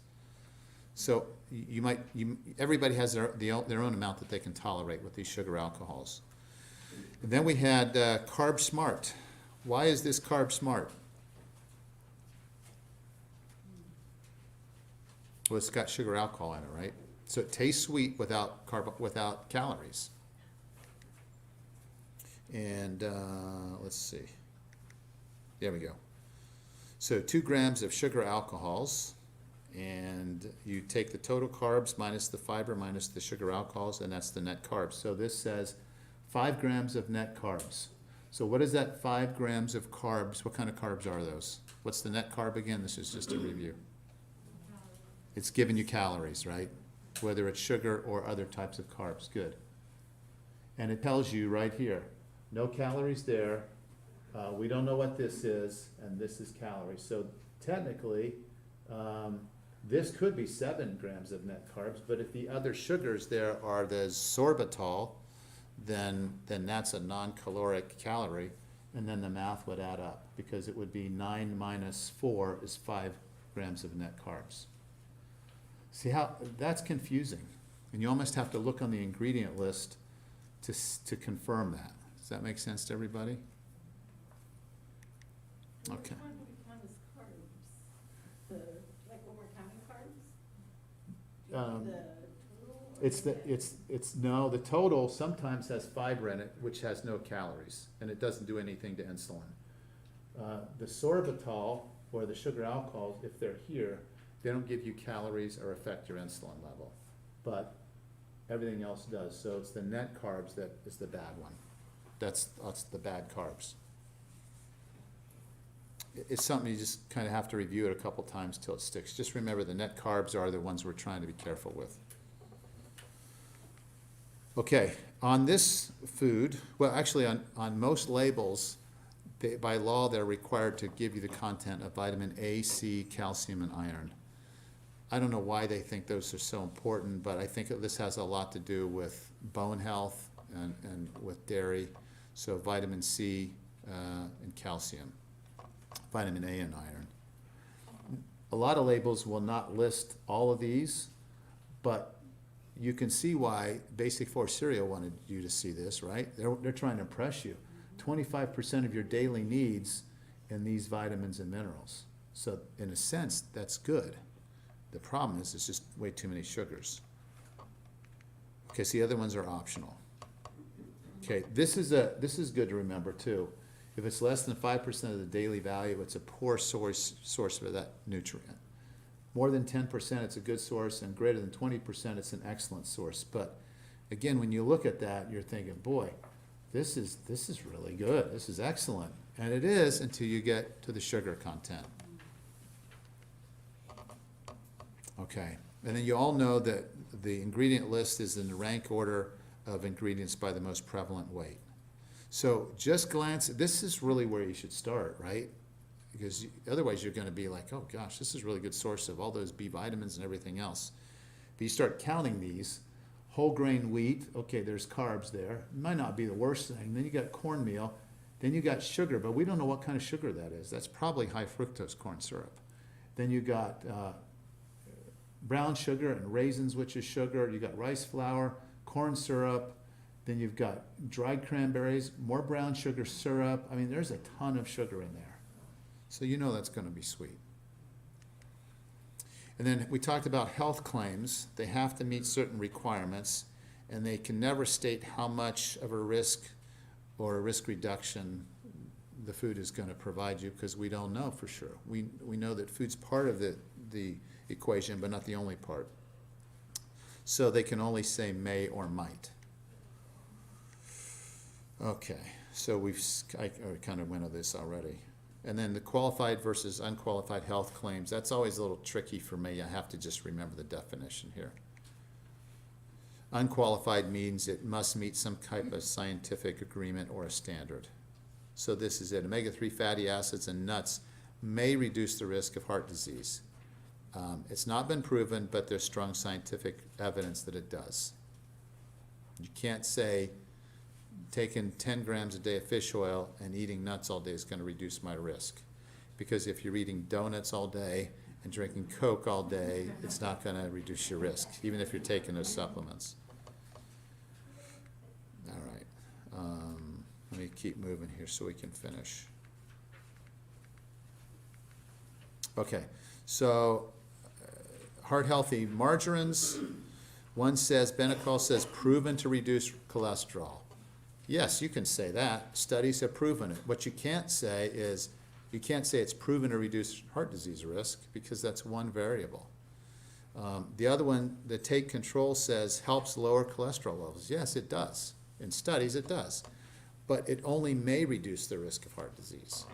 So everybody has their own amount that they can tolerate with these sugar alcohols. And then we had Carb Smart. Why is this Carb Smart? Well, it's got sugar alcohol in it, right? So it tastes sweet without calories. And let's see. There we go. So 2 grams of sugar alcohols, and you take the total carbs minus the fiber minus the sugar alcohols, and that's the net carbs. So this says 5 grams of net carbs. So what is that 5 grams of carbs? What kind of carbs are those? What's the net carb again? This is just a review. It's giving you calories, right? Whether it's sugar or other types of carbs. Good. And it tells you right here, no calories there. We don't know what this is, and this is calories. So technically, this could be 7 grams of net carbs, but if the other sugars there are the sorbitol, then that's a non-caloric calorie, and then the math would add up, because it would be 9 minus 4 is 5 grams of net carbs. See how, that's confusing, and you almost have to look on the ingredient list to confirm that. Does that make sense to everybody? Okay. Which one do we count as carbs? Like when we're counting carbs? The total? No, the total sometimes has fiber in it, which has no calories, and it doesn't do anything to insulin. The sorbitol, or the sugar alcohols, if they're here, they don't give you calories or affect your insulin level, but everything else does. So it's the net carbs that is the bad one. That's the bad carbs. It's something you just kind of have to review it a couple times till it sticks. Just remember, the net carbs are the ones we're trying to be careful with. Okay, on this food, well, actually on most labels, by law, they're required to give you the content of vitamin A, C, calcium, and iron. I don't know why they think those are so important, but I think this has a lot to do with bone health and with dairy. So vitamin C and calcium, vitamin A and iron. A lot of labels will not list all of these, but you can see why Basic Force Cereal wanted you to see this, right? They're trying to impress you. 25% of your daily needs in these vitamins and minerals. So in a sense, that's good. The problem is it's just way too many sugars. Okay, so the other ones are optional. Okay, this is good to remember too. If it's less than 5% of the daily value, it's a poor source for that nutrient. More than 10%, it's a good source, and greater than 20%, it's an excellent source. But again, when you look at that, you're thinking, boy, this is really good. This is excellent. And it is until you get to the sugar content. Okay, and then you all know that the ingredient list is in the rank order of ingredients by the most prevalent weight. So just glance, this is really where you should start, right? Because otherwise you're going to be like, oh gosh, this is a really good source of all those B vitamins and everything else. But you start counting these, whole grain wheat, okay, there's carbs there. It might not be the worst thing. Then you got cornmeal, then you got sugar, but we don't know what kind of sugar that is. That's probably high fructose corn syrup. Then you got brown sugar and raisins, which is sugar. You got rice flour, corn syrup. Then you've got dried cranberries, more brown sugar syrup. I mean, there's a ton of sugar in there. So you know that's going to be sweet. And then we talked about health claims. They have to meet certain requirements, and they can never state how much of a risk or a risk reduction the food is going to provide you, because we don't know for sure. We know that food's part of the equation, but not the only part. So they can only say may or might. Okay, so I kind of went over this already. And then the qualified versus unqualified health claims, that's always a little tricky for me. I have to just remember the definition here. Unqualified means it must meet some type of scientific agreement or a standard. So this is it. Omega-3 fatty acids and nuts may reduce the risk of heart disease. It's not been proven, but there's strong scientific evidence that it does. You can't say taking 10 grams a day of fish oil and eating nuts all day is going to reduce my risk. Because if you're eating donuts all day and drinking Coke all day, it's not going to reduce your risk, even if you're taking those supplements. All right. Let me keep moving here so we can finish. Okay, so heart healthy margarines. One says, Benecol says, proven to reduce cholesterol. Yes, you can say that. Studies have proven it. What you can't say is, you can't say it's proven to reduce heart disease risk because that's one variable. The other one, the Take Control says, helps lower cholesterol levels. Yes, it does. In studies, it does. But it only may reduce the risk of heart disease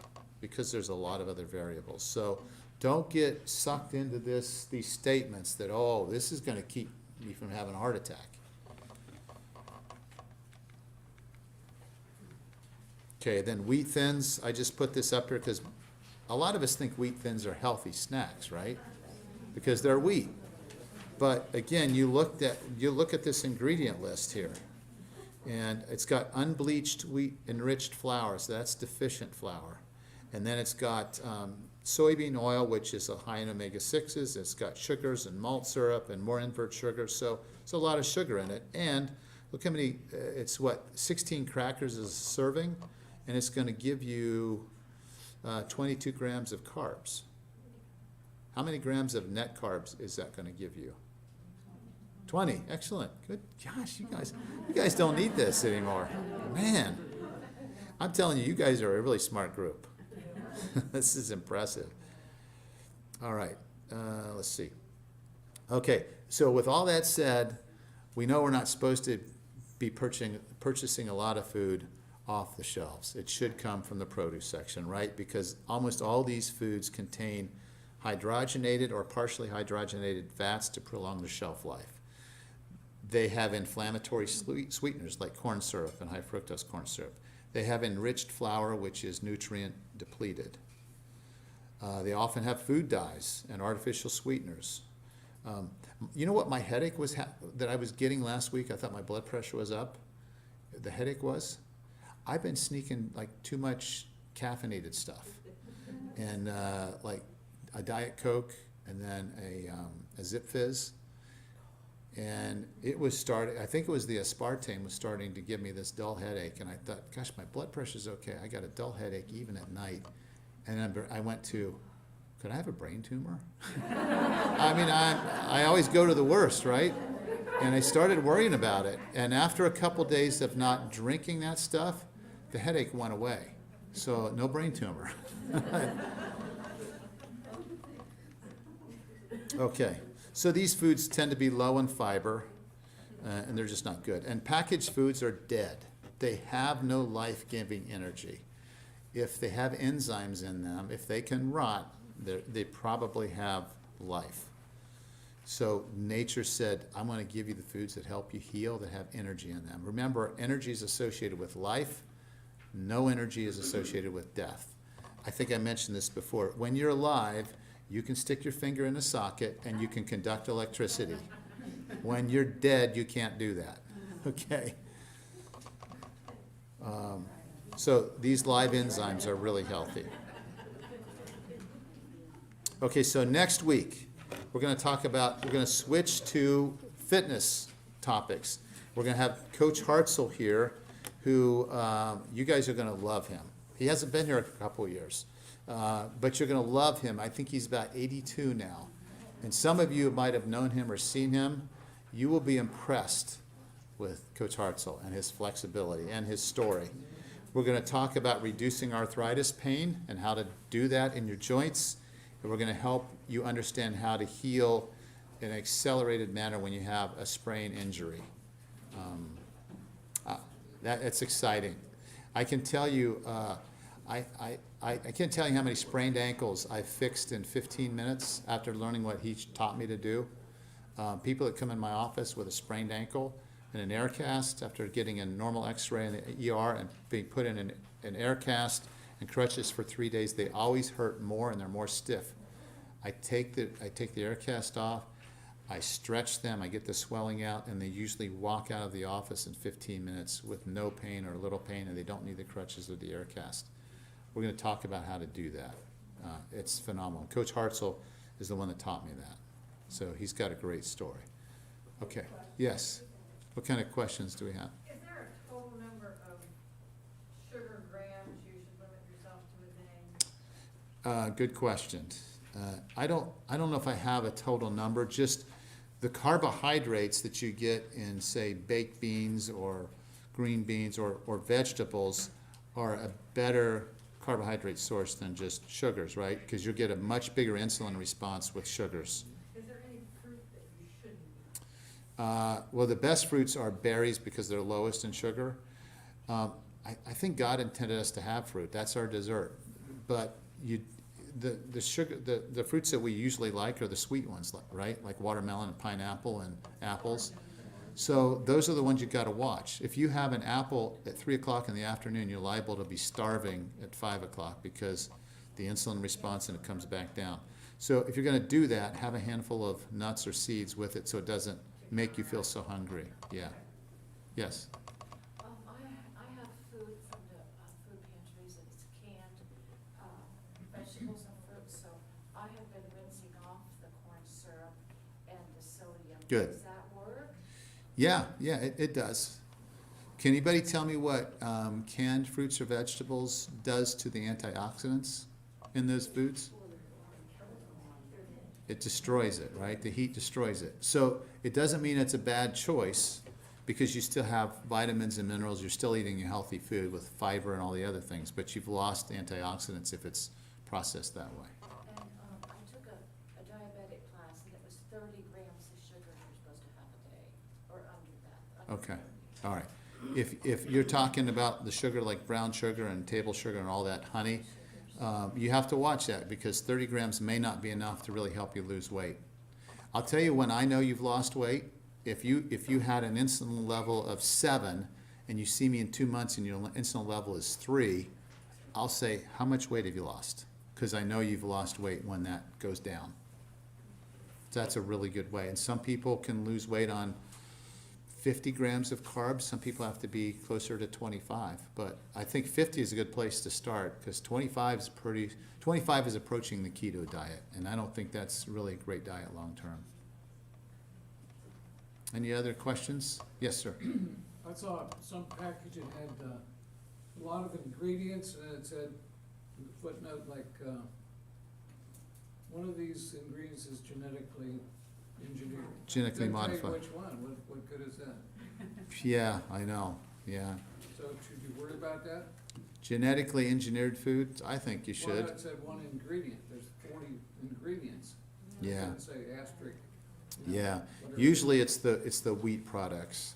because there's a lot of other variables. So don't get sucked into these statements that, oh, this is going to keep me from having a heart attack. Okay, then wheat thins, I just put this up here because a lot of us think wheat thins are healthy snacks, right? Because they're wheat. But again, you look at this ingredient list here, and it's got unbleached wheat enriched flour, so that's deficient flour. And then it's got soybean oil, which is a high in omega-6s. It's got sugars and malt syrup and more invert sugar, so a lot of sugar in it. And look how many, it's what, 16 crackers is a serving, and it's going to give you 22 grams of carbs. How many grams of net carbs is that going to give you? 20. Excellent. Good. Gosh, you guys don't need this anymore. Man, I'm telling you, you guys are a really smart group. This is impressive. All right, let's see. Okay, so with all that said, we know we're not supposed to be purchasing a lot of food off the shelves. It should come from the produce section, right? Because almost all these foods contain hydrogenated or partially hydrogenated fats to prolong the shelf life. They have inflammatory sweeteners like corn syrup and high fructose corn syrup. They have enriched flour, which is nutrient depleted. They often have food dyes and artificial sweeteners. You know what my headache was that I was getting last week? I thought my blood pressure was up. The headache was? I've been sneaking like too much caffeinated stuff. And like a Diet Coke and then a Zip Fizz. And it was I think it was the aspartame was starting to give me this dull headache. And I thought, gosh, my blood pressure's okay. I got a dull headache even at night. And I went to, could I have a brain tumor? I mean, I always go to the worst, right? And I started worrying about it. And after a couple days of not drinking that stuff, the headache went away. So no brain tumor. Okay. So these foods tend to be low in fiber, and they're just not good. And packaged foods are dead. They have no life-giving energy. If they have enzymes in them, if they can rot, they probably have life. So nature said, I'm going to give you the foods that help you heal, that have energy in them. Remember, energy is associated with life. No energy is associated with death. I think I mentioned this before. When you're alive, you can stick your finger in a socket and you can conduct electricity. When you're dead, you can't do that. Okay? So these live enzymes are really healthy. Okay, so next week, we're going to switch to fitness topics. We're going to have Coach Hartzell here, who you guys are going to love him. He hasn't been here a couple of years. But you're going to love him. I think he's about 82 now. And some of you might have known him or seen him. You will be impressed with Coach Hartzell and his flexibility and his story. We're going to talk about reducing arthritis pain and how to do that in your joints. And we're going to help you understand how to heal in an accelerated manner when you have a sprain injury. It's exciting. I can tell you, I can't tell you how many sprained ankles I fixed in 15 minutes after learning what he taught me to do. People that come in my office with a sprained ankle and an air cast after getting a normal x-ray in the ER and being put in an air cast and crutches for 3 days, they always hurt more and they're more stiff. I take the air cast off, I stretch them, I get the swelling out, and they usually walk out of the office in 15 minutes with no pain or little pain, and they don't need the crutches or the air cast. We're going to talk about how to do that. It's phenomenal. Coach Hartzell is the one that taught me that. So he's got a great story. Okay, yes. What kind of questions do we have? Is there a total number of sugar grams you should limit yourself to a day? Good question. I don't know if I have a total number, just the carbohydrates that you get in, say, baked beans or green beans or vegetables are a better carbohydrate source than just sugars, right? Because you'll get a much bigger insulin response with sugars. Is there any fruit that you shouldn't eat? Well, the best fruits are berries because they're lowest in sugar. I think God intended us to have fruit. That's our dessert. But the fruits that we usually like are the sweet ones, right? Like watermelon and pineapple and apples. So those are the ones you got to watch. If you have an apple at 3 o'clock in the afternoon, you're liable to be starving at 5 o'clock because the insulin response and it comes back down. So if you're going to do that, have a handful of nuts or seeds with it so it doesn't make you feel so hungry. Yeah. Yes. I have food from the food pantries, and it's canned vegetables and fruits, so I have been rinsing off the corn syrup and the sodium. Good. Does that work? Yeah, it does. Can anybody tell me what canned fruits or vegetables does to the antioxidants in those foods? It destroys it, right? The heat destroys it. So it doesn't mean it's a bad choice because you still have vitamins and minerals. You're still eating a healthy food with fiber and all the other things, but you've lost antioxidants if it's processed that way. And I took a diabetic class, and it was 30 grams of sugar you're supposed to have a day, or under that. Okay, all right. If you're talking about the sugar like brown sugar and table sugar and all that, honey, you have to watch that because 30 grams may not be enough to really help you lose weight. I'll tell you when I know you've lost weight, if you had an insulin level of 7 and you see me in 2 months and your insulin level is 3, I'll say, how much weight have you lost? Because I know you've lost weight when that goes down. So that's a really good way. And some people can lose weight on 50 grams of carbs. Some people have to be closer to 25, but I think 50 is a good place to start because 25 is approaching the keto diet, and I don't think that's really a great diet long term. Any other questions? Yes, sir. I saw some package that had a lot of ingredients, and it said, in the footnote, like, one of these ingredients is genetically engineered. Genetically Doesn't tell you modified. which one, what good is that? Yeah, I know, yeah. So should you worry about that? Genetically engineered foods, I think you Well, should. it said one ingredient, there's 40 ingredients. It Yeah. doesn't say asterisk. you know, Yeah, whatever. usually it's the wheat products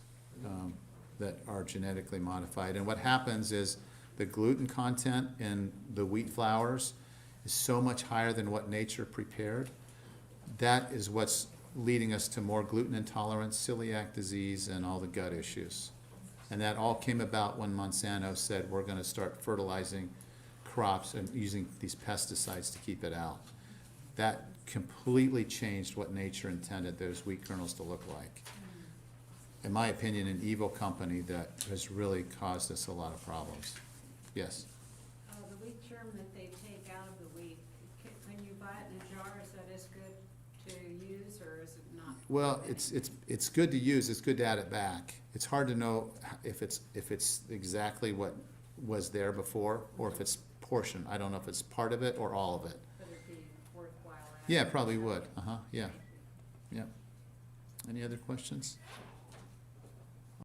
that are genetically modified. And what happens is the gluten content in the wheat flours is so much higher than what nature prepared. That is what's leading us to more gluten intolerance, celiac disease, and all the gut issues. And that all came about when Monsanto said we're going to start fertilizing crops and using these pesticides to keep it out. That completely changed what nature intended those wheat kernels to look like. In my opinion, an evil company that has really caused us a lot of problems. Yes? The wheat germ that they take out of the wheat, when you buy it in a jar, is that as good to use or is it not? Well, it's good to use, it's good to add it back. It's hard to know if it's exactly what was there before or if it's portion. I don't know if it's part of it or all of it. Would it be worthwhile? Yeah, probably would, yeah. Any other questions?